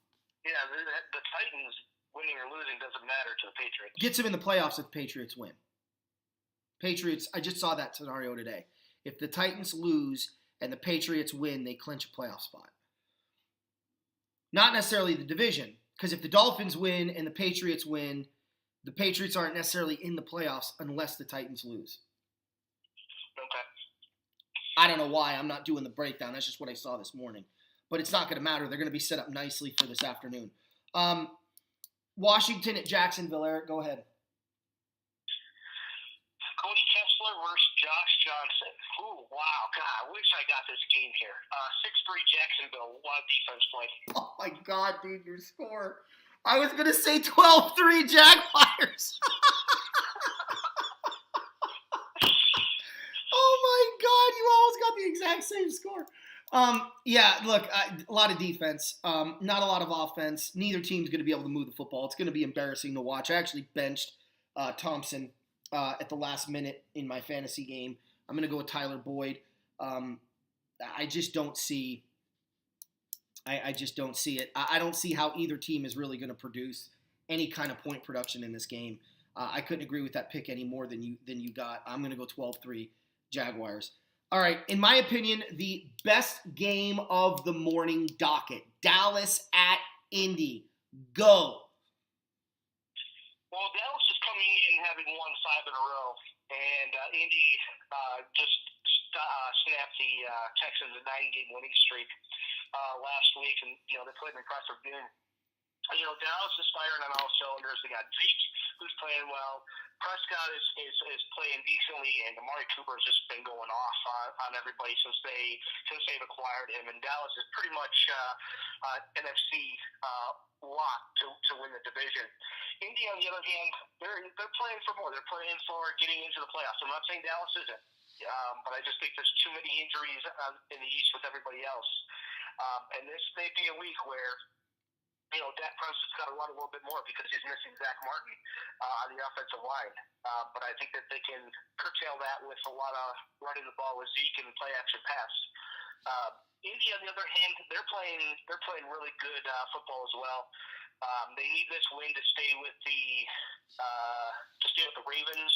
Titans winning or losing doesn't matter to the Patriots. Gets them in the playoffs if the Patriots win. Patriots, I just saw that scenario today. If the Titans lose and the Patriots win, they clinch a playoff spot. Not necessarily the division, because if the Dolphins win and the Patriots win, the Patriots aren't necessarily in the playoffs unless the Titans lose. Okay. I don't know why. I'm not doing the breakdown. That's just what I saw this morning. But it's not going to matter. They're going to be set up nicely for this afternoon. Washington at Jacksonville. Eric, go ahead. Cody Kessler versus Josh Johnson. Ooh, wow. God, I wish I got this game here. 6-3 Jacksonville. What defense play? Oh, my God, dude, your score. I was going to say 12-3 Jaguars. Oh, my God, you almost got the exact same score. Look, a lot of defense, not a lot of offense. Neither team's going to be able to move the football. It's going to be embarrassing to watch. I actually benched Thompson at the last minute in my fantasy game. I'm going to go with Tyler Boyd. I just don't see it. I don't see how either team is really going to produce any kind of point production in this game. I couldn't agree with that pick any more than you got. I'm going to go 12-3 Jaguars. All right, in my opinion, the best game of the morning docket. Dallas at Indy. Go. Well, Dallas is coming in having won 5 in a row, and Indy just snapped the Texans a 9-game winning streak last week, and they played an impressive game. Dallas is firing on all cylinders. They got Zeke, who's playing well. Prescott is playing decently, and Amari Cooper's just been going off on everybody since they've acquired him. And Dallas is pretty much NFC lock to win the division. Indy, on the other hand, they're playing for more. They're playing for getting into the playoffs. I'm not saying Dallas isn't, but I just think there's too many injuries in the East with everybody else. And this may be a week where Dak Prescott's got to run a little bit more because he's missing Zach Martin on the offensive line. But I think that they can curtail that with a lot of running the ball with Zeke and play action pass. Indy, on the other hand, they're playing really good football as well. They need this win to stay with the Ravens.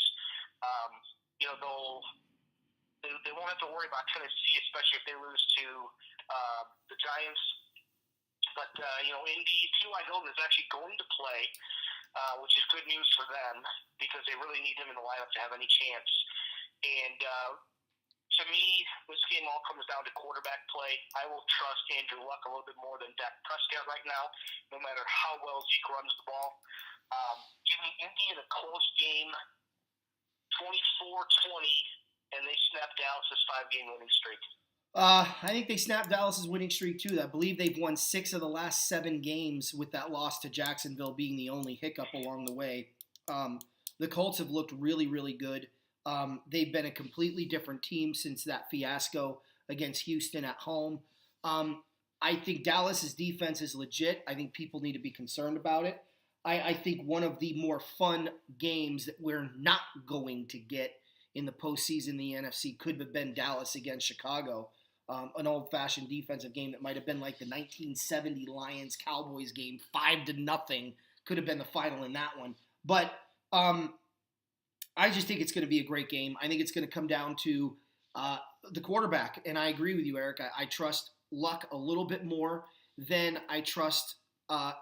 They won't have to worry about Tennessee, especially if they lose to the Giants. But, Indy, T.Y. Hilton is actually going to play, which is good news for them because they really need him in the lineup to have any chance. And to me, this game all comes down to quarterback play. I will trust Andrew Luck a little bit more than Dak Prescott right now, no matter how well Zeke runs the ball. Give me Indy in a close game, 24-20, and they snap Dallas' 5-game winning streak. I think they snapped Dallas's winning streak too. I believe they've won 6 of the last 7 games, with that loss to Jacksonville being the only hiccup along the way. The Colts have looked really, really good. They've been a completely different team since that fiasco against Houston at home. I think Dallas's defense is legit. I think people need to be concerned about it. I think one of the more fun games that we're not going to get in the postseason in the NFC could have been Dallas against Chicago. An old-fashioned defensive game that might have been like the 1970 Lions-Cowboys game, 5-0. Could have been the final in that one. But I just think it's going to be a great game. I think it's going to come down to the quarterback. And I agree with you, Eric. I trust Luck a little bit more than I trust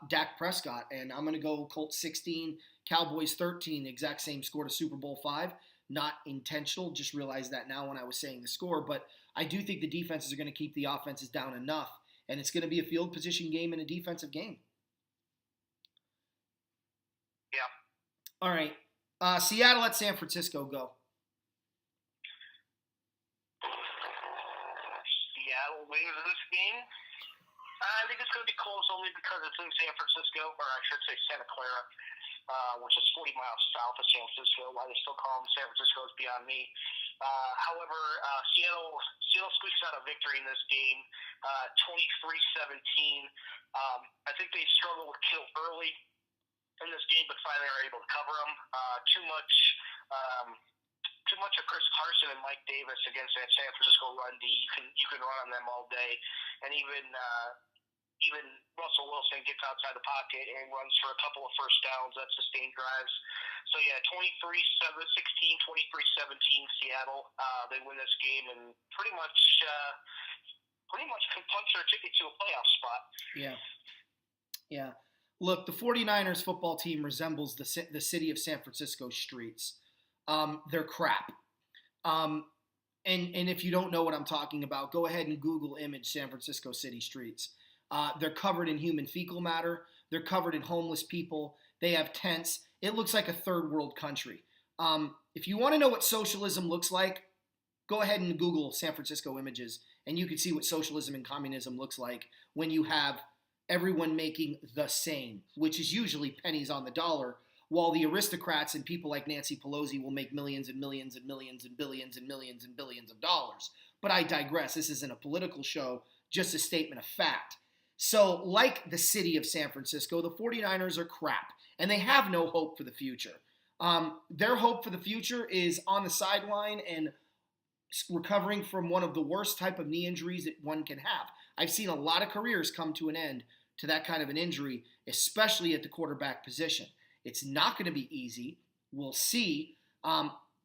Dak Prescott. And I'm going to go Colts 16, Cowboys 13, the exact same score to Super Bowl 5. Not intentional, just realized that now when I was saying the score. But I do think the defenses are going to keep the offenses down enough. And it's going to be a field position game and a defensive game. Yeah. All right. Seattle at San Francisco, go. Seattle wins this game. I think it's going to be close only because it's in San Francisco, or I should say Santa Clara, which is 40 miles south of San Francisco. Why they still call them San Francisco is beyond me. However, Seattle squeaks out a victory in this game, 23-17. I think they struggled with Kittle early in this game, but finally are able to cover them. Too much of Chris Carson and Mike Davis against that San Francisco run D. You can run on them all day, and even Russell Wilson gets outside the pocket and runs for a couple of first downs. That's sustained drives. So yeah, 23-16, 23-17 Seattle. They win this game and pretty much can punch their ticket to a playoff spot. Yeah. Look, the 49ers football team resembles the city of San Francisco streets. They're crap. And if you don't know what I'm talking about, go ahead and Google image San Francisco city streets. They're covered in human fecal matter. They're covered in homeless people. They have tents. It looks like a third world country. If you want to know what socialism looks like, go ahead and Google San Francisco images, and you can see what socialism and communism looks like when you have everyone making the same, which is usually pennies on the dollar, while the aristocrats and people like Nancy Pelosi will make millions and millions and millions and billions and millions and billions of dollars. But I digress. This isn't a political show, just a statement of fact. So, like the city of San Francisco, the 49ers are crap, and they have no hope for the future. Their hope for the future is on the sideline and recovering from one of the worst type of knee injuries that one can have. I've seen a lot of careers come to an end to that kind of an injury, especially at the quarterback position. It's not going to be easy. We'll see.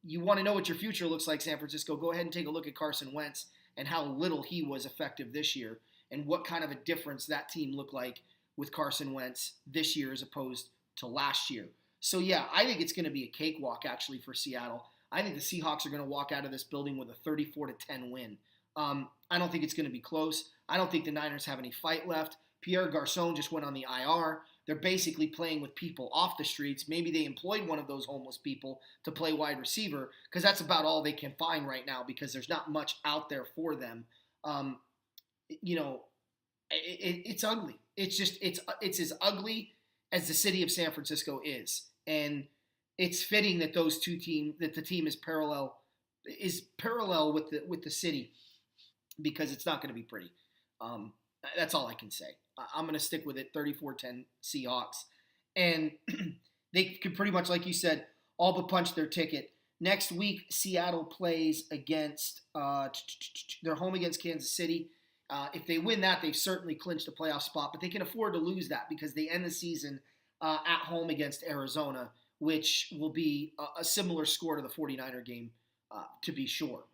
You want to know what your future looks like, San Francisco, go ahead and take a look at Carson Wentz and how little he was effective this year and what kind of a difference that team looked like with Carson Wentz this year as opposed to last year. So, yeah, I think it's going to be a cakewalk, actually, for Seattle. I think the Seahawks are going to walk out of this building with a 34-10 win. I don't think it's going to be close. I don't think the Niners have any fight left. Pierre Garçon just went on the IR. They're basically playing with people off the streets. Maybe they employed one of those homeless people to play wide receiver because that's about all they can find right now because there's not much out there for them. It's ugly. It's as ugly as the city of San Francisco is, and it's fitting that the team is parallel with the city because it's not going to be pretty. That's all I can say. I'm going to stick with it, 34-10 Seahawks. And they could pretty much, like you said, all but punch their ticket. Next week, Seattle plays against they're home against Kansas City. If they win that, they've certainly clinched a playoff spot, but they can afford to lose that because they end the season at home against Arizona, which will be a similar score to the 49er game, to be sure.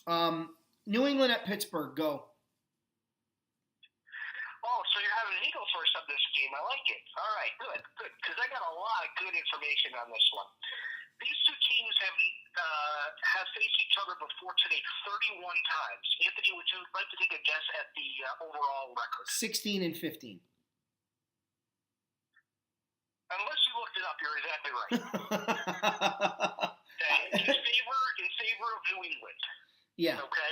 New England at Pittsburgh, go. Oh, so you're having me go first on this game. I like it. All right, good. Because I got a lot of good information on this one. These two teams have faced each other before today 31 times. Anthony, would you like to take a guess at the overall record? 16-15. Unless you looked it up, you're exactly right. In favor of New England. Yeah. Okay.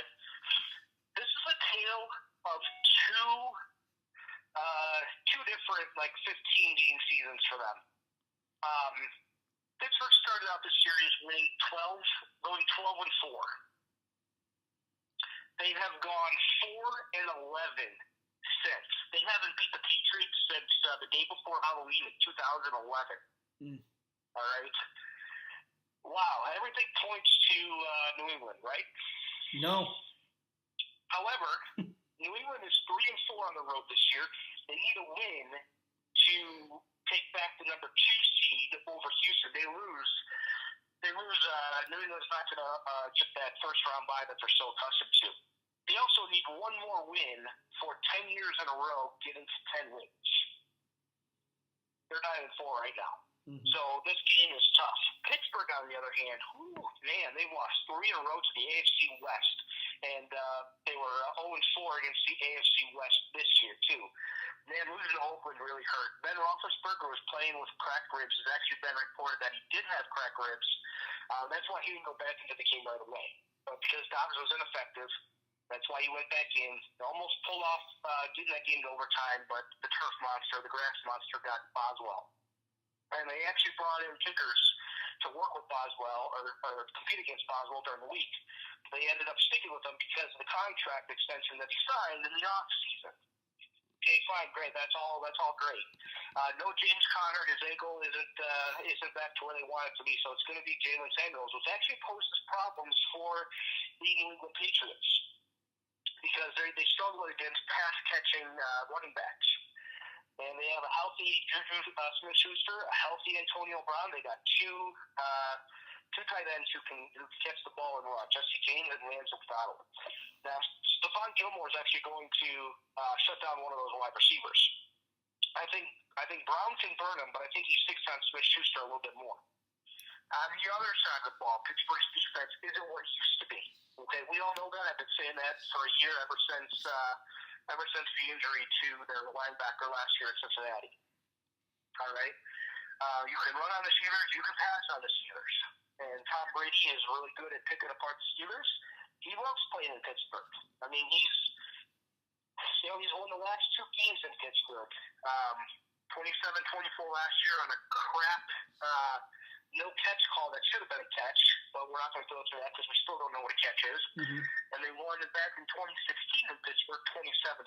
This is a tale of two different 15-game seasons for them. Pittsburgh started out the series going 12-4. They have gone 4-11 since. They haven't beat the Patriots since the day before Halloween in 2011. All right. Wow, everything points to New England, right? No. However, New England is 3-4 on the road this year. They need a win to take back the number 2 seed over Houston. They lose. New England's not going to get that first round bye that they're so accustomed to. They also need one more win for 10 years in a row, getting to 10 wins. They're 9-4 right now. Mm-hmm. So this game is tough. Pittsburgh, on the other hand, they lost 3 in a row to the AFC West. And they were 0-4 against the AFC West this year, too. Man, losing to Oakland really hurt. Ben Roethlisberger was playing with cracked ribs. It's actually been reported that he did have cracked ribs. That's why he didn't go back into the game right away. But because Dobbs was ineffective, that's why he went back in. They almost pulled off getting that game to overtime, but the turf monster, the grass monster, got Boswell. And they actually brought in kickers to work with Boswell or compete against Boswell during the week. They ended up sticking with him because of the contract extension that he signed in the off season. Okay, fine, great. That's all great. No James Conner. His ankle isn't back to where they want it to be, so it's going to be Jalen Samuels, which actually poses problems for the New England Patriots because they struggle against pass-catching running backs. And they have a healthy Juju Smith-Schuster, a healthy Antonio Brown. They got two tight ends who can catch the ball and run, Jesse James and Lance McDonald. Now, Stephon Gilmore is actually going to shut down one of those wide receivers. I think Brown can burn him, but I think he sticks on Smith-Schuster a little bit more. On the other side of the ball, Pittsburgh's defense isn't what it used to be. Okay, we all know that. I've been saying that for a year, ever since the injury to their linebacker last year at Cincinnati. All right? You can run on the Steelers, you can pass on the Steelers. And Tom Brady is really good at picking apart the Steelers. He loves playing in Pittsburgh. I mean, he's won the last 2 games in Pittsburgh. 27-24 last year on a crap no catch call that should have been a catch, but we're not going to go through that because we still don't know what a catch is. Mm-hmm. And they won it back in 2016 in Pittsburgh, 27-16.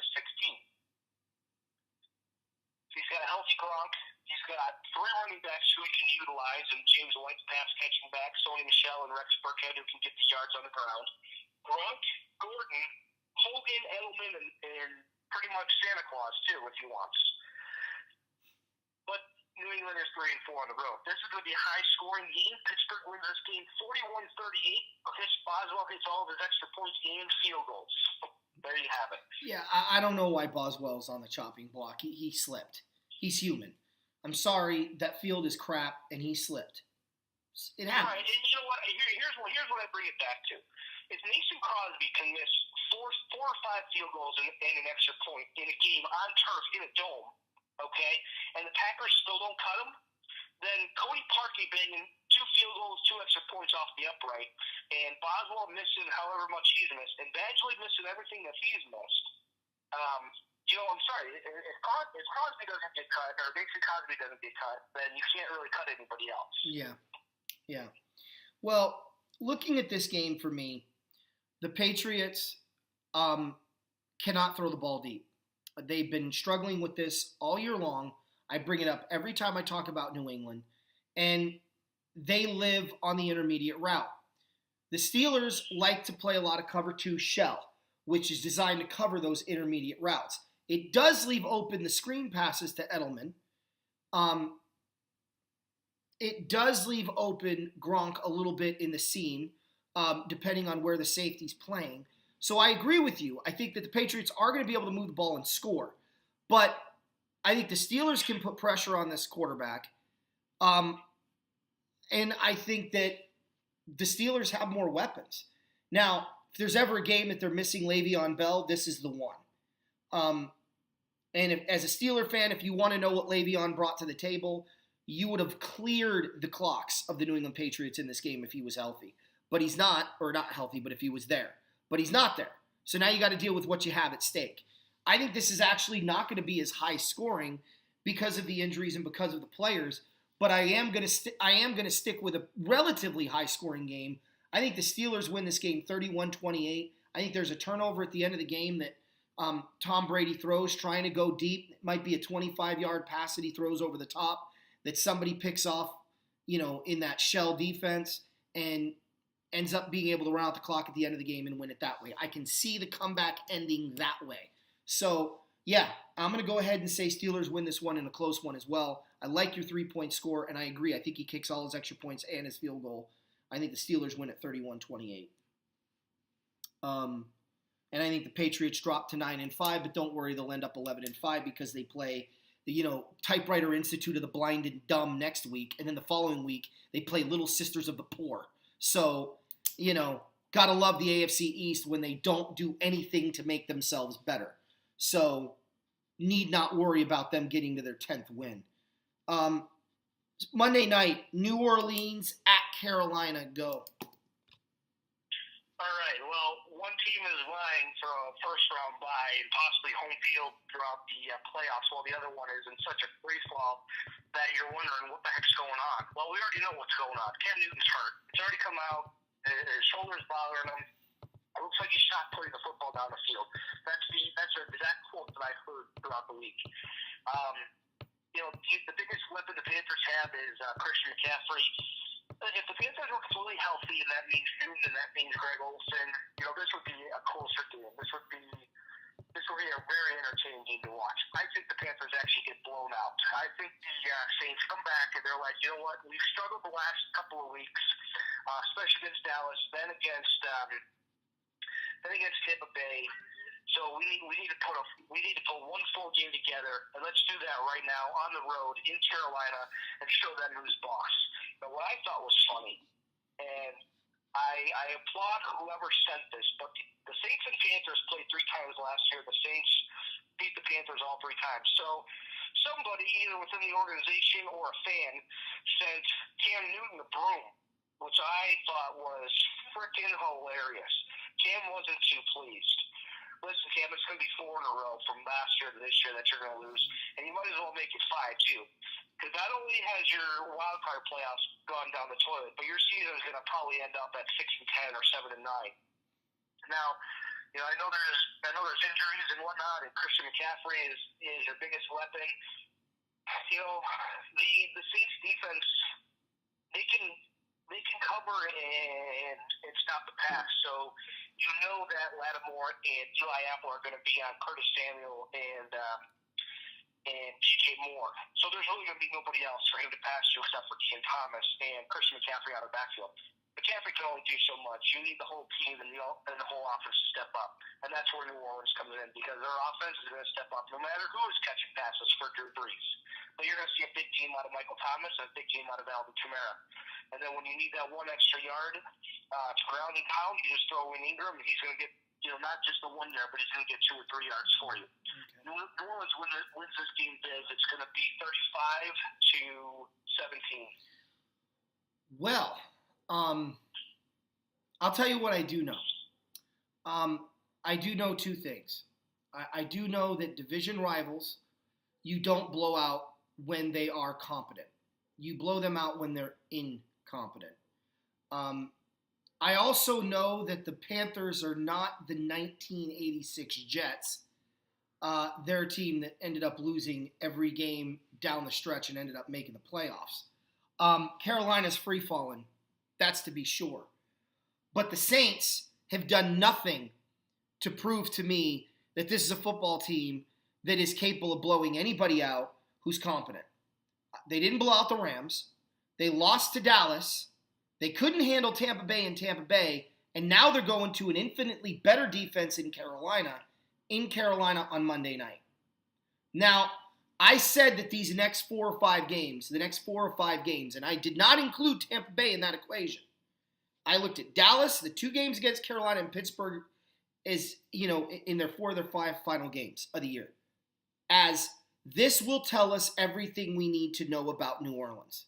He's got a healthy Gronk. He's got 3 running backs who he can utilize, and James White's pass-catching back, Sony Michel, and Rex Burkhead, who can get the yards on the ground. Gronk, Gordon, Hogan, Edelman, and pretty much Santa Claus, too, if he wants. But New England is 3-4 on the road. This is going to be a high-scoring game. Pittsburgh wins this game 41-38. Chris Boswell hits all of his extra points and field goals. There you have it. Yeah, I don't know why Boswell's on the chopping block. He slipped. He's human. I'm sorry, that field is crap, and he slipped. It happens. Right, and you know what? Here's what I bring it back to. If Mason Crosby can miss four or five field goals and an extra point in a game on turf in a dome, okay, and the Packers still don't cut him, then Cody Parkey banging 2 field goals, 2 extra points off the upright, and Boswell missing however much he's missed, and Badgley missing everything that he's missed. I'm sorry. If Crosby doesn't get cut, or Mason Crosby doesn't get cut, then you can't really cut anybody else. Yeah. Well, looking at this game for me, the Patriots cannot throw the ball deep. They've been struggling with this all year long. I bring it up every time I talk about New England. And they live on the intermediate route. The Steelers like to play a lot of cover 2 shell, which is designed to cover those intermediate routes. It does leave open the screen passes to Edelman. It does leave open Gronk a little bit in the seam, depending on where the safety's playing. So I agree with you. I think that the Patriots are going to be able to move the ball and score. But I think the Steelers can put pressure on this quarterback. And I think that the Steelers have more weapons. Now, if there's ever a game that they're missing Le'Veon Bell, this is the one. And as a Steeler fan, if you want to know what Le'Veon brought to the table, you would have cleared the clocks of the New England Patriots in this game if he was healthy. But he's not, or not healthy, but if he was there. But he's not there. So now you got to deal with what you have at stake. I think this is actually not going to be as high scoring because of the injuries and because of the players. But I am going to stick with a relatively high scoring game. I think the Steelers win this game 31-28. I think there's a turnover at the end of the game that Tom Brady throws, trying to go deep. It might be a 25-yard pass that he throws over the top that somebody picks off, in that shell defense and ends up being able to run out the clock at the end of the game and win it that way. I can see the comeback ending that way. So, yeah, I'm going to go ahead and say Steelers win this one in a close one as well. I like your 3-point score, and I agree. I think he kicks all his extra points and his field goal. I think the Steelers win at 31-28. And I think the Patriots drop to 9-5, but don't worry, they'll end up 11-5 because they play the Typewriter Institute of the Blind and Dumb next week, and then the following week they play Little Sisters of the Poor. So, gotta love the AFC East when they don't do anything to make themselves better. So, need not worry about them getting to their 10th win. Monday night, New Orleans at Carolina. Go. All right. Well, one team is vying for a first-round bye and possibly home field throughout the playoffs, while the other one is in such a free fall that you're wondering what the heck's going on. Well, we already know what's going on. Cam Newton's hurt. It's already come out. His shoulder's bothering him. It looks like he's not putting the football down the field. That's the exact quote that I've heard throughout the week. The biggest weapon the Panthers have is Christian McCaffrey. If the Panthers were completely healthy, and that means Newton, and that means Greg Olsen, this would be a closer game. This would be a very entertaining game to watch. I think the Panthers actually get blown out. I think the Saints come back and they're like, you know what? We've struggled the last couple of weeks, especially against Dallas, then against Tampa Bay. So we need to put one full game together, and let's do that right now on the road in Carolina and show them who's boss. But what I thought was funny, and I applaud whoever sent this, but the Saints and Panthers played 3 times last year. The Saints beat the Panthers all 3 times. So somebody, either within the organization or a fan, sent Cam Newton the broom, which I thought was freaking hilarious. Cam wasn't too pleased. Listen, Cam, it's going to be 4 in a row from last year to this year that you're going to lose, and you might as well make it 5 too. Because not only has your wild card playoffs gone down the toilet, but your season is going to probably end up at 6-10 or 7-9. Now, I know there's injuries and whatnot, and Christian McCaffrey is your biggest weapon. The Saints defense, they can cover and stop the pass. So that Lattimore and Eli Apple are going to be on Curtis Samuel and DJ Moore. So there's really going to be nobody else for him to pass to except for Ian Thomas and Christian McCaffrey out of the backfield. McCaffrey can only do so much. You need the whole team and the whole offense to step up. And that's where New Orleans comes in, because their offense is going to step up no matter who is catching passes for Drew Brees. But you're going to see a big team out of Michael Thomas and a big team out of Alvin Kamara. And then when you need that one extra yard to ground and pound, you just throw in Ingram, and he's going to get, not just the 1 yard, but he's going to get 2 or 3 yards for you. Okay. New Orleans wins this game big. It's going to be 35-17. Well, I'll tell you what I do know. I do know 2 things. I do know that division rivals, you don't blow out when they are competent. You blow them out when they're incompetent. I also know that the Panthers are not the 1986 Jets. They're a team that ended up losing every game down the stretch and ended up making the playoffs. Carolina's free-falling, that's to be sure. But the Saints have done nothing to prove to me that this is a football team that is capable of blowing anybody out who's competent. They didn't blow out the Rams. They lost to Dallas. They couldn't handle Tampa Bay in Tampa Bay, and now they're going to an infinitely better defense in Carolina on Monday night. Now, I said that these next 4 or 5 games, and I did not include Tampa Bay in that equation. I looked at Dallas, the 2 games against Carolina and Pittsburgh, is, in their 4 of their 5 final games of the year, as this will tell us everything we need to know about New Orleans.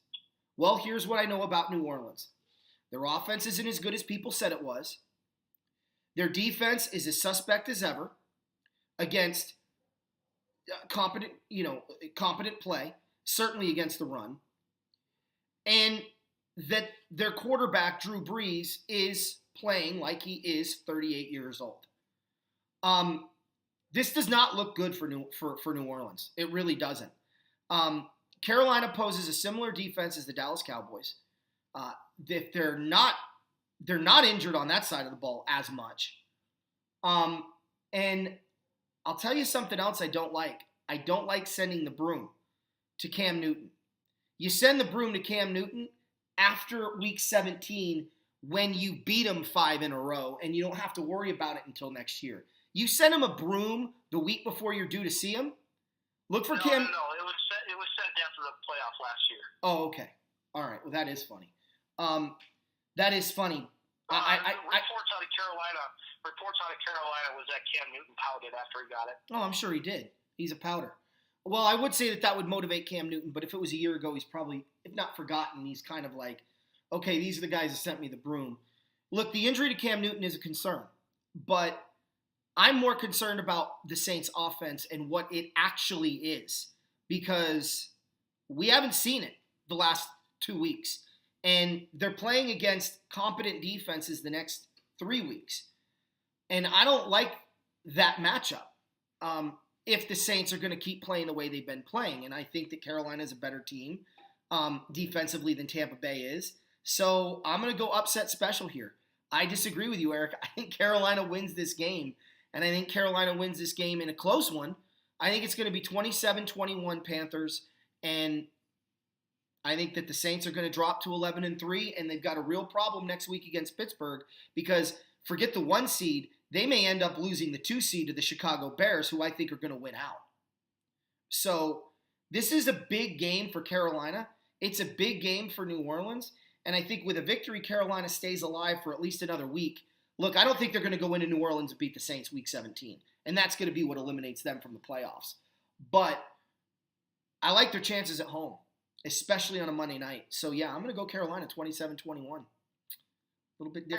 Well, here's what I know about New Orleans. Their offense isn't as good as people said it was. Their defense is as suspect as ever against competent play, certainly against the run. And that their quarterback, Drew Brees, is playing like he is 38 years old. This does not look good for New Orleans. It really doesn't. Carolina poses a similar defense as the Dallas Cowboys. If they're not injured on that side of the ball as much. And I'll tell you something else I don't like. I don't like sending the broom to Cam Newton. You send the broom to Cam Newton after week 17 when you beat him 5 in a row and you don't have to worry about it until next year. You send him a broom the week before you're due to see him. Look for Cam. No, it was sent after the playoff last year. Oh, okay. All right. Well, that is funny. That is funny. Reports out of Carolina was that Cam Newton pouted after he got it. Oh, I'm sure he did. He's a pouter. Well, I would say that would motivate Cam Newton, but if it was a year ago, he's probably, if not forgotten, he's kind of like, okay, these are the guys that sent me the broom. Look, the injury to Cam Newton is a concern, but I'm more concerned about the Saints' offense and what it actually is, because we haven't seen it the last 2 weeks, and they're playing against competent defenses the next 3 weeks, and I don't like that matchup if the Saints are going to keep playing the way they've been playing, and I think that Carolina is a better team defensively than Tampa Bay is, so I'm going to go upset special here. I disagree with you, Eric. I think Carolina wins this game. And I think Carolina wins this game in a close one. I think it's going to be 27-21 Panthers. And I think that the Saints are going to drop to 11-3. And they've got a real problem next week against Pittsburgh. Because forget the 1 seed. They may end up losing the 2 seed to the Chicago Bears, who I think are going to win out. So this is a big game for Carolina. It's a big game for New Orleans. And I think with a victory, Carolina stays alive for at least another week. Look, I don't think they're going to go into New Orleans and beat the Saints week 17. And that's going to be what eliminates them from the playoffs. But I like their chances at home, especially on a Monday night. So, yeah, I'm going to go Carolina 27-21. A little bit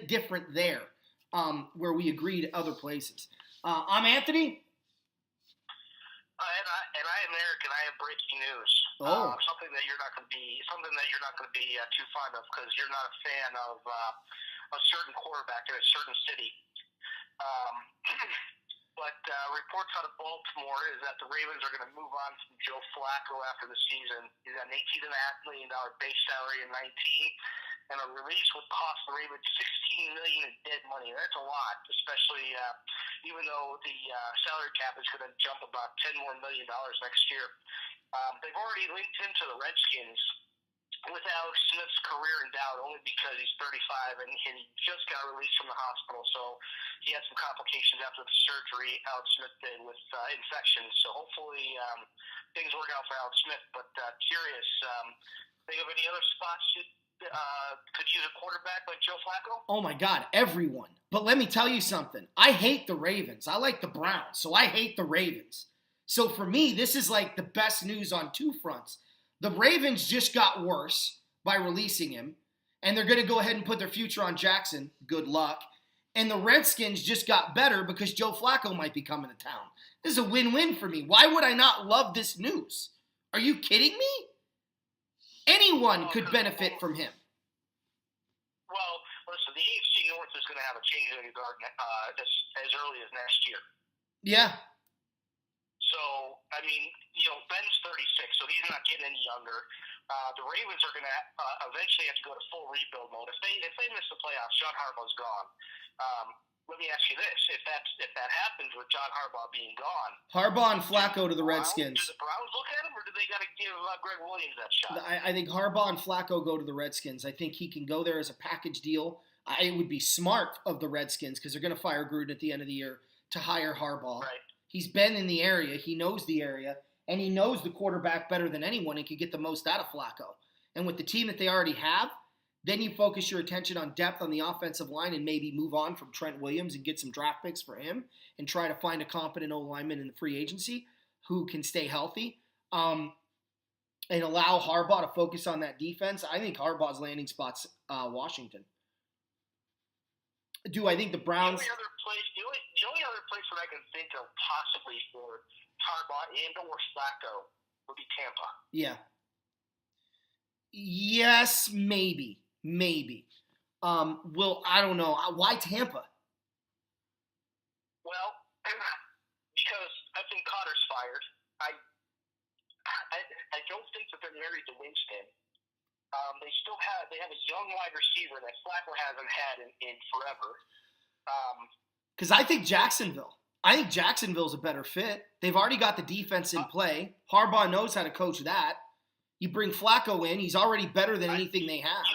different there, where we agreed other places. I'm Anthony. And I am Eric, and I have breaking news. Something that you're not going to be too fond of, because you're not a fan of a certain quarterback in a certain city. But reports out of Baltimore is that the Ravens are going to move on from Joe Flacco after the season. He's got an $18.5 million base salary in 19, and a release would cost the Ravens $16 million in dead money. That's a lot, especially even though the salary cap is going to jump about $10 million more next year. They've already linked him to the Redskins with Alex Smith's career in doubt, only because he's 35 and he just got released from the hospital. So he had some complications after the surgery Alex Smith did with infections. So hopefully things work out for Alex Smith. But curious, Think of any other spots you could use a quarterback like Joe Flacco? Oh my God, everyone. But let me tell you something. I hate the Ravens. I like the Browns, so I hate the Ravens. So for me, this is like the best news on two fronts. The Ravens just got worse by releasing him, and they're going to go ahead and put their future on Jackson. Good luck. And the Redskins just got better because Joe Flacco might be coming to town. This is a win-win for me. Why would I not love this news? Are you kidding me? Anyone could benefit from him. Well, listen, the AFC North is going to have a change in the guard as early as next year. Yeah. So, I mean, Ben's 36, so he's not getting any younger. The Ravens are going to eventually have to go to full rebuild mode. If they miss the playoffs, John Harbaugh's gone. Let me ask you this: if that happens with John Harbaugh being gone, Harbaugh and Flacco to the Redskins. Do the Browns look at him, or do they got to give Greg Williams that shot? I think Harbaugh and Flacco go to the Redskins. I think he can go there as a package deal. It would be smart of the Redskins because they're going to fire Gruden at the end of the year to hire Harbaugh. Right. He's been in the area. He knows the area. And he knows the quarterback better than anyone and can get the most out of Flacco. And with the team that they already have, then you focus your attention on depth on the offensive line and maybe move on from Trent Williams and get some draft picks for him and try to find a competent O-lineman in the free agency who can stay healthy and allow Harbaugh to focus on that defense. I think Harbaugh's landing spot's Washington. Do I think the Browns... The only other place that I can think of possibly for Harbaugh and or Flacco would be Tampa. Yeah. Yes, maybe. I don't know. Why Tampa? Well, because I think Cotter's fired. I don't think that they're married to Winston. They have a young wide receiver that Flacco hasn't had in forever. Because I think Jacksonville's a better fit. They've already got the defense in play. Harbaugh knows how to coach that. You bring Flacco in, he's already better than anything they have.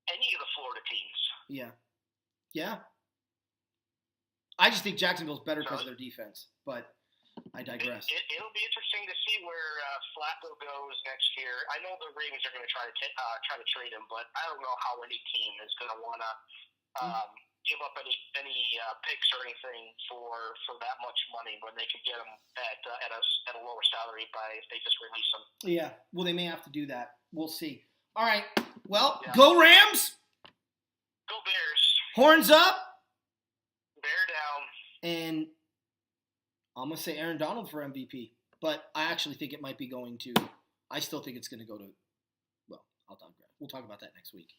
Any of the Florida teams. Yeah. I just think Jacksonville's better because of their defense, but I digress. It'll be interesting to see where Flacco goes next year. I know the Ravens are going to try to trade him, but I don't know how any team is going to want to give up any picks or anything for that much money when they could get him at a lower salary if they just release him. Yeah, well, they may have to do that. We'll see. All right. Well, Go Rams. Go Bears. Horns up. Bear down. And I'm going to say Aaron Donald for MVP. But I actually think it might be going to – I still think it's going to go to – well, we'll talk about that next week.